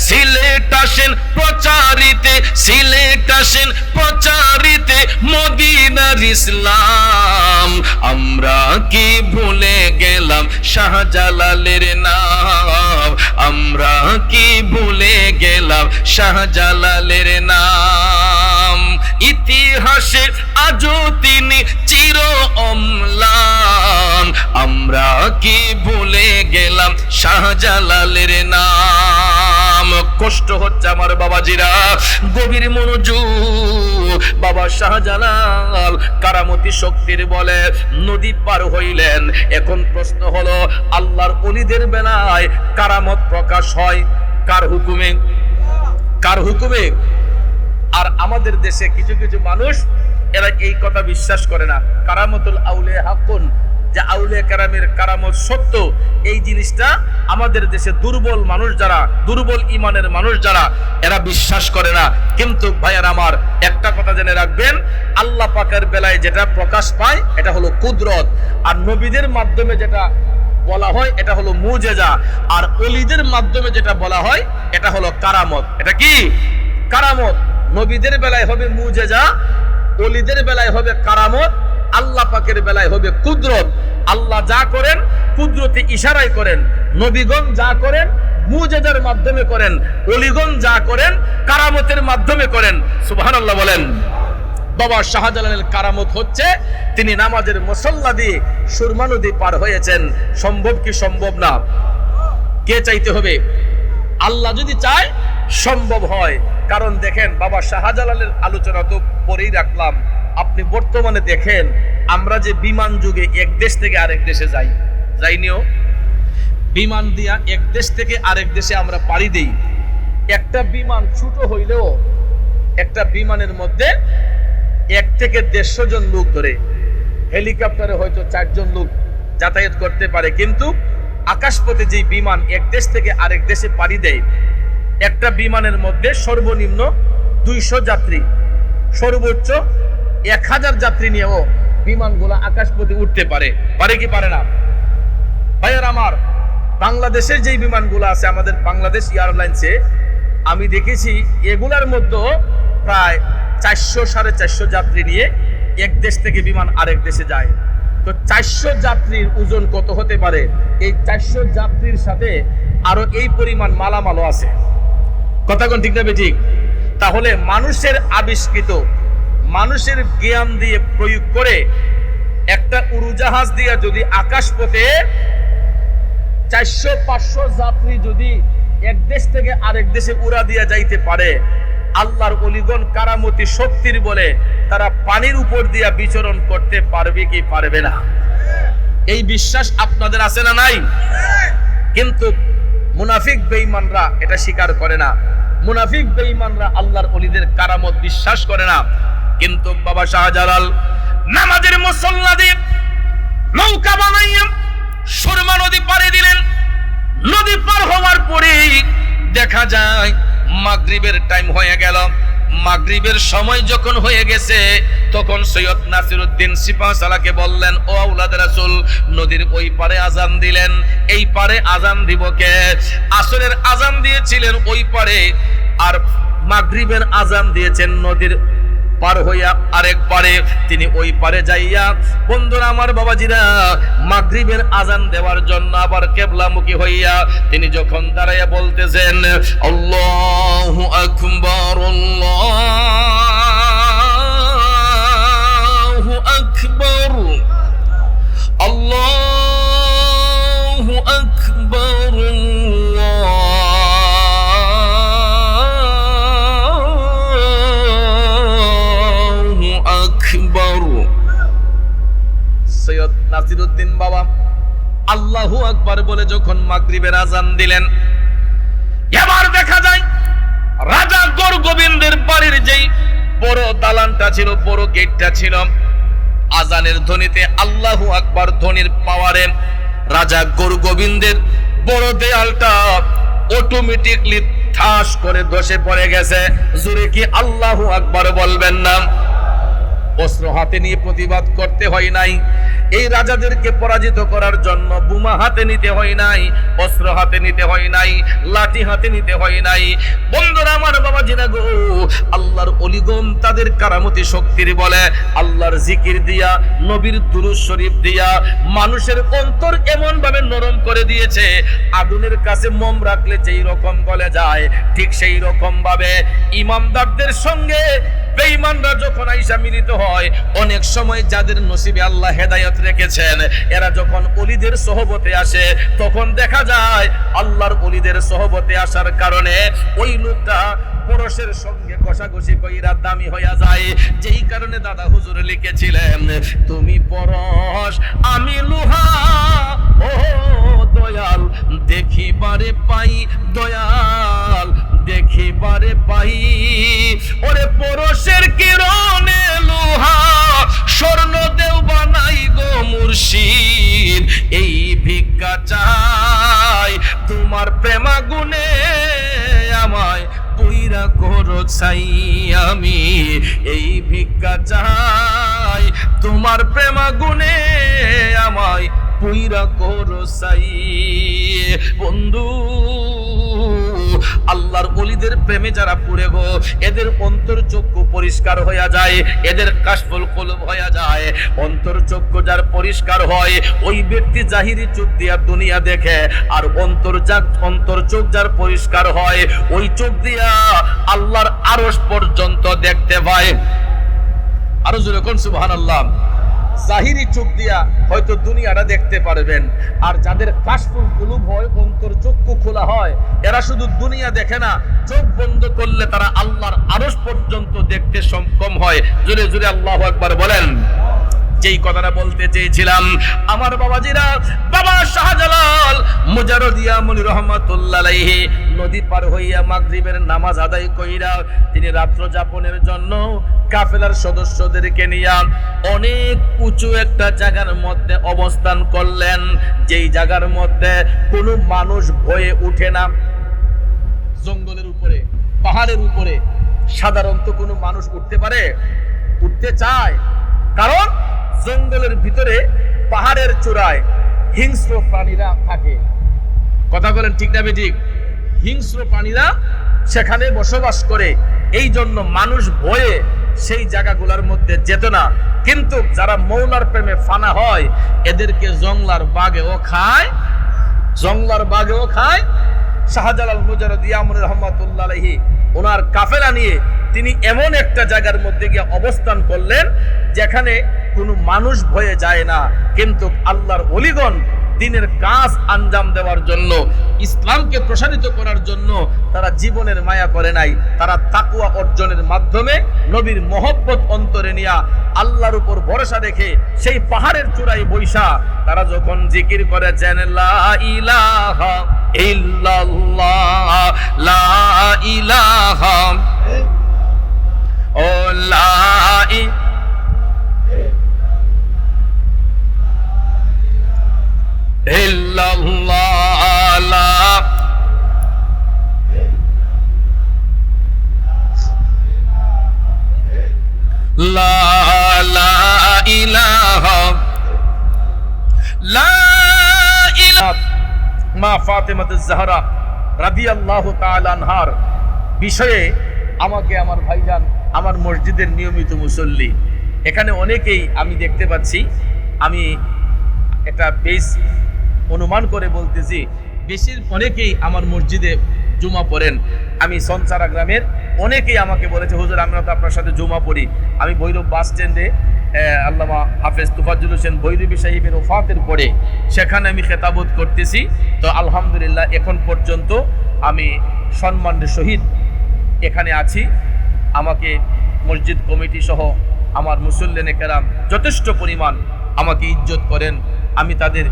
সিলেট আসেন প্রচারিতে, সিলেট আসেন প্রচারিতে মদিনার ইসলাম। আমরা কি ভুলে গেলাম শাহজালালের নাম? আমরা কি ভুলে গেলাম শাহজালালের নাম? ইতিহাসে আজও তিনি চির অম্লান। আমরা কি ভুলে গেলাম শাহজালালের নাম? কষ্ট হচ্ছে আমার বাবাজিরা, গভীর মনোযোগ। বাবা শাহজালাল কারামতি শক্তির বলে নদী পার হইলেন। এখন প্রশ্ন হলো, আল্লাহর ওলিদের বেলায় কারামত প্রকাশ হয় কার হুকুমে? কার হুকুমে? আর আমাদের দেশে কিছু কিছু মানুষ এরা এই কথা বিশ্বাস করে না, কারামতুল আউলিয়া হাক্কুন, যে আউলিয়া কেরামের কারামত সত্য। এই জিনিসটা আমাদের দেশে দুর্বল মানুষ যারা, দুর্বল ইমানের মানুষ যারা, এরা বিশ্বাস করে না। কিন্তু ভাইয়ার আমার, একটা কথা জেনে রাখবেন, আল্লাহ পাকের বেলায় যেটা প্রকাশ পায় এটা হলো কুদরত, আর নবীদের মাধ্যমে যেটা বলা হয় এটা হলো মুজেজা, আর ওলিদের মাধ্যমে যেটা বলা হয় এটা হলো কারামত। এটা কি? কারামত। নবীদের বেলায় হবে মুজেজা, ওলিদের বেলায় হবে কারামত, আল্লাহ পাকের বেলায় হবে কুদরত। আল্লাহ যা করেন কুদরতে ইশারায় করেন, নবীগণ যা করেন মুজেজার মাধ্যমে করেন, ওলিগণ যা করেন কারামতের মাধ্যমে করেন। সুবহানাল্লাহ বলেন। বাবা শাহজালালের কারামত হচ্ছে তিনি নামাজের মুসল্লা দিয়ে সুরমা নদী পার হয়েছেন। সম্ভব কি সম্ভব না? কে চাইতে হবে? আল্লাহ যদি চায় সম্ভব হয়। কারণ দেখেন, বাবা শাহজালালের আলোচনা তো পরেই রাখলাম, আপনি বর্তমানে দেখেন আমরা যে বিমান যুগে এক দেশ থেকে আরেক দেশে যাই, যাইনিও। বিমান দিয়া এক দেশ থেকে আরেক দেশে আমরা পাড়ি দেই। একটা বিমান ছোট হইলেও একটা বিমানের মধ্যে 1 থেকে 150 জন লোক ধরে, হেলিকপ্টারে হয়তো 4 জন লোক যাতায়াত করতে পারে, কিন্তু আকাশপথে যে বিমান এক দেশ থেকে আরেক দেশে পাড়ি দেয়, একটা বিমানের মধ্যে সর্বনিম্ন 200 যাত্রী, সর্বোচ্চ 1000 যাত্রী নিয়েও বিমানগুলো আকাশপথে উঠতে পারে। পারে কি পারে না? ভাইয়ার আমার, বাংলাদেশের যেই বিমানগুলো আছে আমাদের বাংলাদেশ এয়ারলাইন্সে, আমি দেখেছি এগুলার মধ্যে প্রায় 400-450 যাত্রী নিয়ে এক দেশ থেকে বিমান আরেক দেশে যায়। তো 400 যাত্রীর ওজন কত হতে পারে? এই 400 যাত্রীর সাথে আরো এই পরিমাণ মালামালও আছে। কথা কোন ঠিক না ঠিক? তাহলে মানুষের আবিষ্কৃত, মানুষের জ্ঞান দিয়ে প্রয়োগ করে একটা উড়োজাহাজ দিয়ে যদি আকাশপথে 400-500 যাত্রী যদি এক দেশ থেকে আরেক দেশে উড়া দিয়া যাইতে পারে, আল্লাহর ওলিগণ কারামতি শক্তির বলে তারা পানির উপর দিয়া বিচরণ করতে পারবে কি পারবে না? এই বিশ্বাস আপনাদের আছে না নাই? কিন্তু মুনাফিক বেঈমানরা এটা স্বীকার করে না। মুনাফিক বেঈমানরা আল্লাহর ওলিদের কারামত বিশ্বাস করে না। কিন্তু বাবা শাহজালাল নামাজের মুসল্লা দিয়ে নৌকা বানাইয়া সুরমা নদী পাড়ি দিলেন। নদী পার হওয়ার পরেই দেখা যায় মাগরিবের টাইম হয়ে গেল। মাগরিবের সময় যখন হয়ে গেছে, তখন সৈয়দ নাসিরউদ্দিন সিপাহসালাকে বললেন, ও আওলাদ রাসূল, নদীর ওই পারে আজান দিলেন, এই পারে আজান দিব কে? আসরের আজান দিয়েছিলেন ওই পারে, আর মাগরিবের আজান দিয়েছেন নদীর পার হইয়া আরেক পারে। তিনি ওই পারে যাইয়া, বন্ধুরা আমার, বাবাজিরা, মাগরিবের আজান দেওয়ার জন্য আবার কিবলামুখী হইয়া তিনি যখন দাঁড়াইয়া বলতেছেন, আল্লাহু আকবার, আল্লাহু আকবার, আল্লাহু আকবার, সৈয়দ নাসিরউদ্দিন বাবা আল্লাহু আকবার বলে যখন মাগরিবের আজান দিলেন, এবার দেখা যায় রাজা গৌরগোবিন্দের বাড়ির যেই বড় দালানটা ছিল, বড় গেটটা ছিল, আজানের ধ্বনিতে, আল্লাহু আকবার ধ্বনির পাওয়ারে রাজা গৌরগোবিন্দের বড় দেয়ালটা অটোমেটিকলি ঠাস করে ধসে পড়ে গেছে। জোরে কি আল্লাহু আকবার বলবেন না? অস্ত্র হাতে নিয়ে প্রতিবাদ করতে হয় নাই। এই রাজাদেরকে পরাজিত করার জন্য বোমা হাতে নিতে হয় নাই, অস্ত্র হাতে নিতে হয় নাই, লাঠি হাতে নিতে হয় নাই। বন্ধুরা আমার, বাবাজিরা গো, আল্লাহর ওলিগণ তাদের কারামতি শক্তির বলে আল্লাহর জিকির দিয়া, নবীর দুরূদ শরীফ দিয়া মানুষের অন্তর এমন ভাবে নরম করে দিয়েছে, আগুনের কাছে মোম রাখলে যেই রকম গলে যায়, ঠিক সেই রকম ভাবে ইমানদারদের সঙ্গে বেঈমানরা যখন আইসা মিলিত হয়, অনেক সময় যাদের নসিবে আল্লাহ হেদায়েত রেখেছেন, এরা যখন ওলিদের সোহবতে আসে, তখন দেখা যায় আল্লাহর ওলিদের সোহবতে আসার কারণে ওই লোকটা পরশের সঙ্গে কষাকষি কইরা দামি হইয়া যায়। যেই কারণে দাদা হুজুর লিখেছিলেন, তুমি পরশ আমি লোহা, ও দয়াল দেখিবারে পাই, দয়াল দেখিবারে পাই, ওরে পরশের কিরণে লোহা স্বর্ণ দেও বানাই গো মুর্শিদ, এই ভিক্ষা চাই তোমার প্রেমাগুনে আমায় পুইরা করো চাই, আমি এই ভিক্ষা চাই তোমার প্রেমাগুনে আমায় পুইরা করো চাই। বন্ধু, আল্লাহর ওলিদের প্রেমে যারা পড়ে গো, এদের অন্তর্চক্ষু পরিষ্কার হয়ে যায়, এদের কাশফুল কলব হয়ে যায়। অন্তর্চক্ষু যার পরিষ্কার হয়, ওই ব্যক্তি জাহিরি চোখ দিয়া দুনিয়া দেখে, আর অন্তর্চোখ যার পরিষ্কার হয়, ওই চোখ দিয়া আল্লাহর আরশ পর্যন্ত দেখতে পায়। আরো জোরে কোন সুবহানাল্লাহ। জাহিরি চোখ দিয়া হয়তো দুনিয়াটা দেখতে পারবেন, আর যাদের কাশফুল কুলুব হয়, অন্তর্চক্ষু খোলা হয়, এরা শুধু দুনিয়া দেখে না, চোখ বন্ধ করলে তারা আল্লাহর আরশ পর্যন্ত দেখতে সক্ষম হয়। জোরে জোরে আল্লাহু আকবার বলেন। যেই কথাটা বলতে চেয়েছিলাম, আমার বাবাজিরা, বাবা শাহজালাল মুজাররদিয়া মুনি রহমাতুল্লাহ আলাইহি নদী পার হইয়া মাগরিবের নামাজ আদায় কইরা তিনি রাত্র যাপনের জন্য কাফেলার সদস্যদেরকে নিয়ে অনেক উঁচু একটা জায়গার মধ্যে অবস্থান করলেন, যেই জায়গার মধ্যে কোনো মানুষ ভয়ে উঠে না। জঙ্গলের উপরে, পাহাড়ের উপরে সাধারণত কোনো মানুষ উঠতে পারে? উঠতে চায়, কারণ জঙ্গলের ভিতরে পাহাড়ের চূড়ায় হিংস্র প্রাণীরা থাকে। কথা বলেন ঠিক না বেঠিক? হিংস্র প্রাণীরা সেখানে বসবাস করে, এই জন্য মানুষ ভয়ে সেই জায়গাগুলোর মধ্যে যেত না। কিন্তু যারা মৌলার প্রেমে ফানা হয়, এদেরকে জংলার বাঘেও খায়, জংলার বাঘেও খায়। শাহজালাল মুজাররদিয়া মুনি রহমাতুল্লাহ আলাইহি ওনার কাফেলা নিয়ে তিনি এমন একটা জায়গার মধ্যে গিয়ে অবস্থান করলেন যেখানে কোনো মানুষ ভয়ে যায় না, কিন্তু আল্লাহর ওলিগণ দ্বীনের কাজ আঞ্জাম দেওয়ার জন্য, ইসলামকে প্রসারিত করার জন্য তারা জীবনের মায়া করে নাই। তারা তাকওয়া অর্জনের মাধ্যমে নবীর মহব্বত অন্তরে নিয়া আল্লাহর উপর ভরসা রেখে সেই পাহাড়ের চূড়ায় বৈশা তারা যখন জিকির করেছেন লা ইলাহা ইল্লাল্লাহ, লা ইলাহা ও লা ইল্লাল্লাহ, লা ইলাহা লা ইলাহা। মা ফাতেমাতুজ জাহরা রাদিয়াল্লাহু তাআলা আনহার বিষয়ে আমাকে আমার ভাইজান, আমার মসজিদের নিয়মিত মুসল্লি, এখানে অনেকেই আমি দেখতে পাচ্ছি, আমি একটা বেশ অনুমান করে বলতেছি, অনেকেই আমার মসজিদে জুমা পড়েন। আমি সনসারা গ্রামের অনেকেই আমাকে বলেছে, হুজুর আমরা তো আপনার সাথে জুমা পড়ি। আমি ভৈরব বাস স্ট্যান্ডে আল্লামা হাফেজ তুফাজ্জল হোসেন ভৈরবী সাহিবের ওফাতের পরে সেখানে আমি খেতাবত করতেছি। তো আলহামদুলিল্লাহ এখন পর্যন্ত আমি সম্মানের সহিত এখানে আছি। আমাকে মসজিদ কমিটি সহ আমার মুসল্লিনে কেরাম যথেষ্ট পরিমাণ আমাকে ইজ্জত করেন। আমি তাদের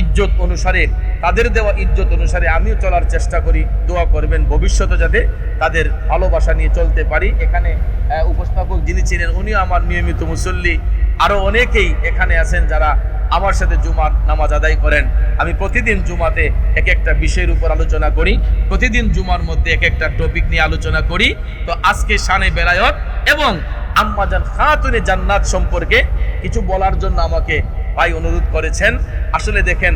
ইজ্জত অনুসারে, তাদের দেওয়া ইজ্জত অনুসারে আমিও চলার চেষ্টা করি। দোয়া করবেন ভবিষ্যতে যাতে তাদের ভালোবাসা নিয়ে চলতে পারি। এখানে উপস্থাপক যিনি ছিলেন উনিও আমার নিয়মিত মুসল্লি, আরও অনেকেই এখানে আছেন যারা আমার সাথে জুমার নামাজ আদায় করেন। আমি প্রতিদিন জুমাতে এক একটা বিষয়ের উপর আলোচনা করি, প্রতিদিন জুমার মধ্যে এক একটা টপিক নিয়ে আলোচনা করি। তো আজকে শানে বেলায়ত এবং আম্মা জান খাতুনে জান্নাত সম্পর্কে কিছু বলার জন্য আমাকে ভাই অনুরোধ করেছেন। আসলে দেখেন,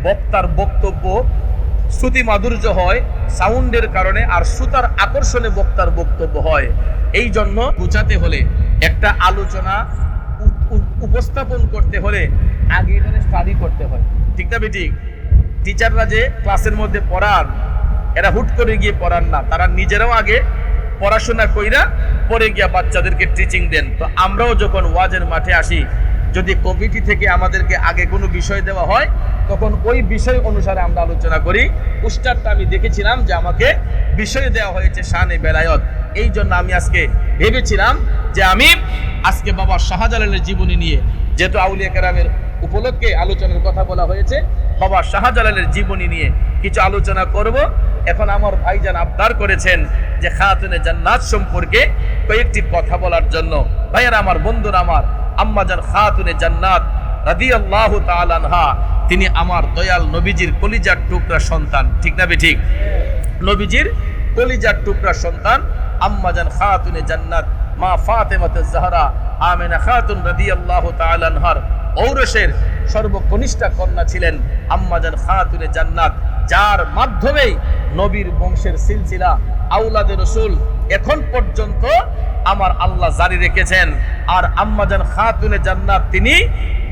বক্তার বক্তব্য শ্রুতি মাধুর্য হয় সাউন্ডের কারণে, আর শ্রোতার আকর্ষণে বক্তার বক্তব্য হয়। এই জন্য বুঝাতে হলে, একটা আলোচনা উপস্থাপন করতে হলে আগে এখানে স্টাডি করতে হয়, ঠিক না বেঠিক? টিচাররা যে ক্লাসের মধ্যে পড়ান, এরা হুট করে গিয়ে পড়ান না, তারা নিজেরাও আগে পড়াশোনা কইরা পরে গিয়া বাচ্চাদেরকে টিচিং দেন। তো আমরাও যখন ওয়াজের মাঠে আসি, যদি কমিটি থেকে আমাদেরকে আগে কোনো বিষয় দেওয়া হয়, তখন ওই বিষয় অনুসারে আমরা আলোচনা করি। উস্তাদটা আমি দেখেছিলাম যে আমাকে বিষয় দেওয়া হয়েছে শানে বেলায়ত। এই জন্য আমি আজকে ভেবেছিলাম যে আমি আজকে বাবা শাহজালালের জীবনী নিয়ে, যেহেতু আউলিয়া কেরামের উপলক্ষে আলোচনার কথা বলা হয়েছে, বাবা শাহজালালের জীবনী নিয়ে কিছু আলোচনা করব। এখন আমার ভাইজান আবদার করেছেন যে খাতুনে জান্নাত সম্পর্কে কয়েকটি কথা বলার জন্য। ভাইয়ারা আমার, বন্ধুরা আমার, আম্মা জান খাতুনে জান্নাত রাদিয়াল্লাহু তাআলা আনহা, তিনি আমার দয়াল নবীজির কলিজার টুকরা সন্তান, ঠিক না বেঠিক? নবীজির কলিজার টুকরা সন্তান আম্মা জান খাতুনে জান্নাত মা ফাতেমাতুজ জাহরা আমিনা খাতুন রাদিয়াল্লাহু তাআলা আনহার ঔরসের সর্বকনিষ্ঠা কন্যা ছিলেন আম্মা জান খাতুনে জান্নাত, যার মাধ্যমেই নবীর বংশের সিলসিলা আওলাদে রাসূল এখন পর্যন্ত আমার আল্লাহ জারি রেখেছেন। আর আম্মা জান খাতুনে জান্নাত তিনি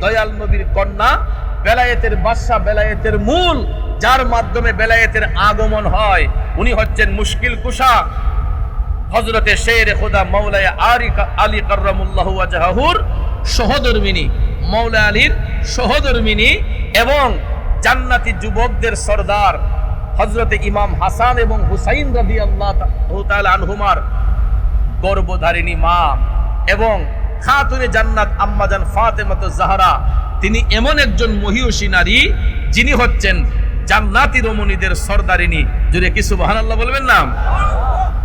দয়াল নবীর কন্যা, বেলায়েতের বাদশা, বেলায়েতের মূল, যার মাধ্যমে বেলায়েতের আগমন হয়। উনি হচ্ছেন মুশকিল কুশা হযরতে শেরে খোদা মাওলায়ে আলী কাররামুল্লাহু ওয়াজহাহুর সহধর্মিনী, মাওলা আলীর সহধর্মিনী এবং জান্নাতি যুবকদের সরদার হযরতে ইমাম হাসান এবং হুসাইন রাদিয়াল্লাহু তাআলা আনহুমার গর্ভধারিণী মা এবং খাতুনে জান্নাত আম্মাজান ফাতেমাতুজ জাহরা, তিনি এমন একজন মহিয়সী নারী যিনি হচ্ছেন জান্নাতি রমণীদের সরদারিনী। জুড়ে কি সুবহানাল্লাহ বলবেন না?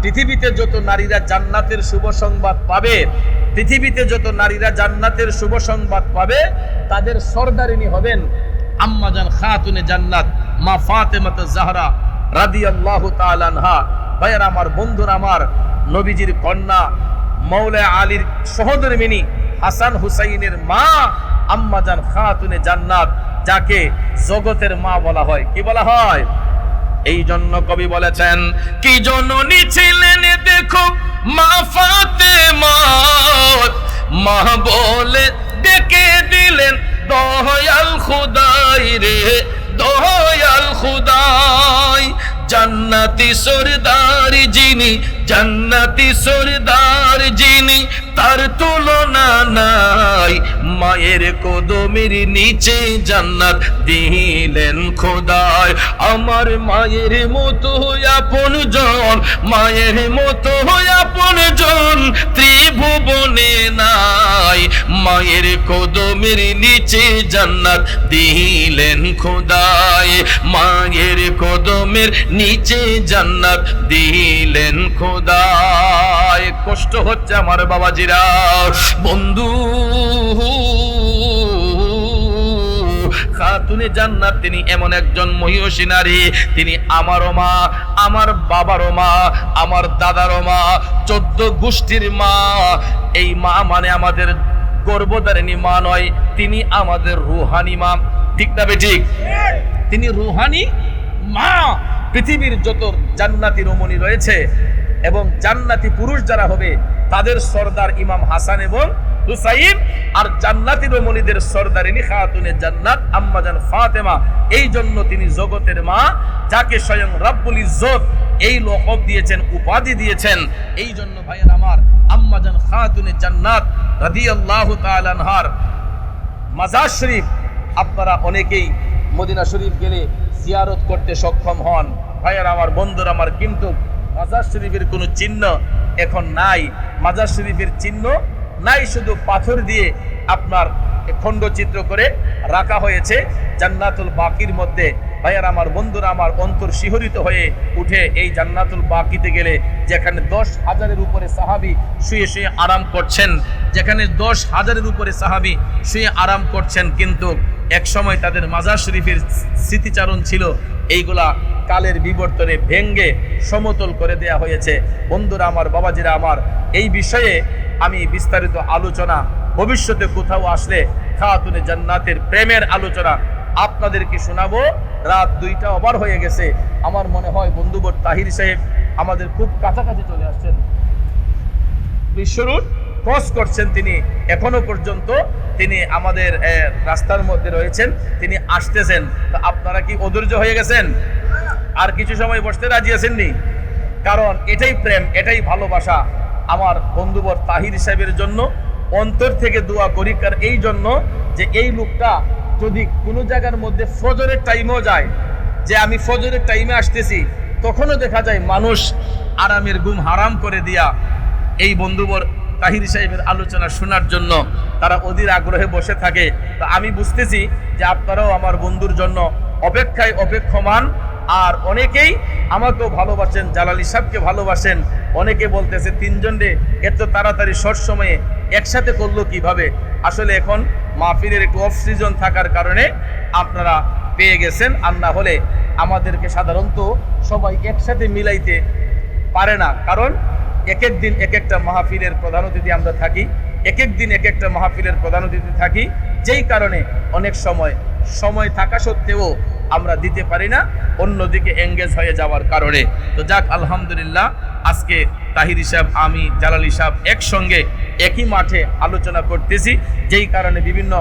পৃথিবীতে যত নারীরা জান্নাতের শুভ সংবাদ পাবে, পৃথিবীতে যত নারীরা জান্নাতের শুভ সংবাদ পাবে, তাদের সরদারিনী হবেন আম্মাজান খাতুনে জান্নাত মা ফাতেমাতুজ জাহরা রাদিয়াল্লাহু তাআলা আনহা। ভাইয়েরা আমার, বন্ধুরা আমার, নবীজির কন্যা মৌলা আলীর সহধর্মিনী হাসান হুসাইনের মা আম্মাজান খাতুনে জান্নাত, যাকে জগতের মা বলা হয়। কি বলা হয়? এই জন্য কবি বলেছেন, কি জননী ছিলেন দেখো মা ফাতেমা, মা বলে ডেকে দিলেন দয়াল খুদাই রে, দয়াল খুদাই। জান্নাতি সরদার যিনি, জান্নাতি সরদার যিনি, তার তুলনা নাই। মায়ের কদমের নিচে জান্নাত দিলেন খোদায়। আমার মায়ের মতো আপন জন, মায়ের মতো আপন জন ত্রিভুবনে নাই। মায়ের কদমের নিচে জান্নাত দিলেন খোদায়, মায়ের কদমের নিচে জান্নাত দিলেন খোদায়। কষ্ট হচ্ছে আমার বাবাজিরা, বন্ধু। খাতুনে জান্নাত তিনি এমন একজন মহিয়সী নারী, তিনি আমারও মা, আমার বাবারও মা, আমার দাদারও মা, 14 গোষ্ঠীর মা। এই মা মানে আমাদের গর্ভধারিণী মা নয়, তিনি আমাদের রুহানি মা। ঠিক না বেঠিক? তিনি রুহানি মা। পৃথিবীর যত জান্নাতি রমণী রয়েছে এবং জান্নাতি পুরুষ যারা হবে, তাদের সরদার ইমাম হাসান এবং হুসাইন, আর জান্নাতি রমণীদের সরদারিনী খাতুনে জান্নাত আম্মাজান ফাতেমা। এই জন্য তিনি জগতের মা, যাকে স্বয়ং রব্বুল ইজ্জত এই লকব দিয়েছেন, উপাধি দিয়েছেন। এই জন্য ভাইয়ের আমার, আম্মাজান খাতুনে জান্নাত রাদিয়াল্লাহু তাআলা আনহার মাজার শরীফ আপনারা অনেকেই মদিনা শরীফ গেলে জিয়ারত করতে সক্ষম হন। ভাইয়ের আমার, বন্ধুরা আমার, কিন্তু মাজার শরীফের কোনো চিহ্ন এখন নাই। মাজার শরীফের চিহ্ন নাই, শুধু পাথর দিয়ে আপনার খণ্ডচিত্র করে রাখা হয়েছে জান্নাতুল বাকির মধ্যে। ভাইয়ার আমার, বন্ধুরা আমার, অন্তর শিহরিত হয়ে উঠে এই জান্নাতুল বাকিতে গেলে, যেখানে 10,000-এর উপরে সাহাবী শুয়ে শুয়ে আরাম করছেন, যেখানে 10,000-এর উপরে সাহাবী শুয়ে আরাম করছেন, কিন্তু এক সময় তাদের মাজার শরীফের স্মৃতিচারণ ছিল, এইগুলা কালের বিবর্তনে ভেঙ্গে সমতল করে দেয়া হয়েছে। বন্ধুরা আমার, বাবাজিরা আমার, এই বিষয়ে আমি বিস্তারিত আলোচনা ভবিষ্যতে কোথাও আসলে খাতুনে জান্নাতের প্রেমের আলোচনা আপনাদেরকে শোনাবো। রাত 2টা ওভার হয়ে গেছে। আমার মনে হয় বন্ধুবর তাহির সাহেব আমাদের খুব কাছাকাছি চলে আসছেন, বিশ্বরুট ক্রস করছেন। তিনি এখনো পর্যন্ত তিনি আমাদের রাস্তার মধ্যে রয়েছেন, তিনি আসতেছেন। তো আপনারা কি অধৈর্য হয়ে গেছেন? আর কিছু সময় বসতে রাজি আছেননি? কারণ এটাই প্রেম, এটাই ভালোবাসা। আমার বন্ধুবর তাহির সাহেবের জন্য অন্তর থেকে দোয়া করি, কারণ এই জন্য যে এই লোকটা যদি কোনো জায়গার মধ্যে ফজরের টাইমেও যায়, যে আমি ফজরের টাইমে আসতেছি, তখনও দেখা যায় মানুষ আরামের ঘুম হারাম করে দিয়া এই বন্ধুবর তাহির সাহেবের আলোচনা শোনার জন্য তারা অধীর আগ্রহে বসে থাকে। তো আমি বুঝতেছি যে আপনারাও আমার বন্ধুর জন্য অপেক্ষায় অপেক্ষমান। আর অনেকেই আমাকেও ভালোবাসেন, জালালি সাহেবকে ভালোবাসেন। অনেকে বলতেছে 3 জনরে এত তাড়াতাড়ি শর্ট সময়ে একসাথে করলো কিভাবে? আসলে এখন মাহফিলের একটু অফ সিজন থাকার কারণে আপনারা পেয়ে গেছেন, আর না হলে আমাদেরকে সাধারণত সবাই একসাথে মিলাইতে পারে না। কারণ এক এক দিন এক একটা মাহফিলের প্রধান অতিথি আমরা থাকি, এক এক দিন এক একটা মাহফিলের প্রধান অতিথি থাকি, যেই কারণে অনেক সময় থাকা সত্ত্বেও আমরা দিতে পারি না, অন্যদিকে এঙ্গেজ হয়ে যাওয়ার কারণে। তো যাক, আলহামদুলিল্লাহ, আজকে তাহির সাহেব, আমি, জালালি সাহেব একসঙ্গে একই মাঠে আলোচনা করতেছি, যেই কারণে বিভিন্ন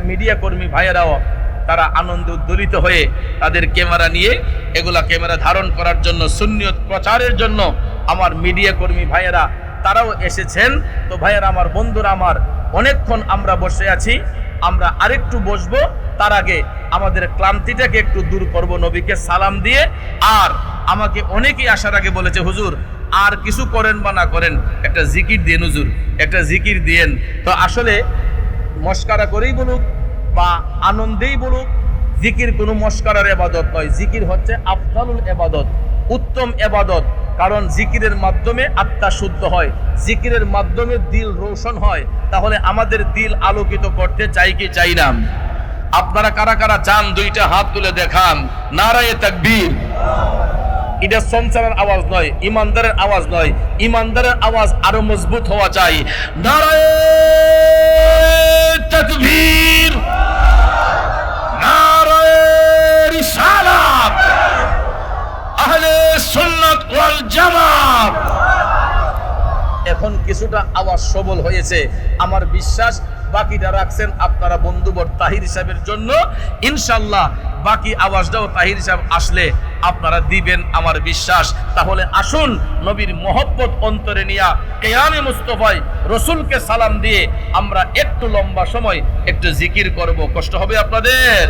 মিডিয়া কর্মী ভাইয়েরাও তারা আনন্দ উদ্দোলিত হয়ে তাদের ক্যামেরা নিয়ে এগুলা ক্যামেরা ধারণ করার জন্য, সুন্নিয়ত প্রচারের জন্য আমার মিডিয়া কর্মী ভাইয়েরা তারাও এসেছেন। তো ভাইয়েরা আমার, বন্ধুরা আমার, অনেকক্ষণ আমরা বসে আছি, আমরা আরেকটু বসবো। তার আগে আমাদের ক্লান্তিটাকে একটু দূর করব নবীকে সালাম দিয়ে। আর আমাকে অনেকেই আসার আগে বলেছে, হুজুর আর কিছু করেন বা না করেন, একটা জিকির দিন হুজুর, একটা জিকির দিয়েন। তো আসলে মস্কারা করেই বলুক বা আনন্দেই বলুক, জিকির কোনো মস্কারার ইবাদত নয়। জিকির হচ্ছে আফদালুল ইবাদত, উত্তম ইবাদত। কারণ জিকিরের মাধ্যমে আত্মা শুদ্ধ হয়, জিকিরের মাধ্যমে দিল রোশন হয়। তাহলে আমাদের দিল আলোকিত করতে চাই কি চাই না? আপনারা কারা কারা চান দুইটা হাত তুলে দেখান। নারায়ে তাকবীর। এটা সঞ্চারের আওয়াজ নয়, ইমানদারের আওয়াজ নয়, ইমানদারের আওয়াজ আরো মজবুত হওয়া চাই। নারায়ে তাকবীর, নারায়ে রিসালাত, আহলে সুন্নাত ওয়াল জামাত। এখন কিছুটা আওয়াজ সবল হয়েছে, আমার বিশ্বাস বাকিটা রাখছেন আপনারা বন্ধুবর তাহির সাহেবের জন্য। ইনশাআল্লাহ বাকি আওয়াজটাও তাহির সাহেব আসলে আপনারা দিবেন, আমার বিশ্বাস। তাহলে আসুন নবীর মহব্বত অন্তরে নিয়া কিয়ামে মুস্তাফায় রসুলকে সালাম দিয়ে আমরা একটু লম্বা সময় একটু জিকির করব। কষ্ট হবে আপনাদের?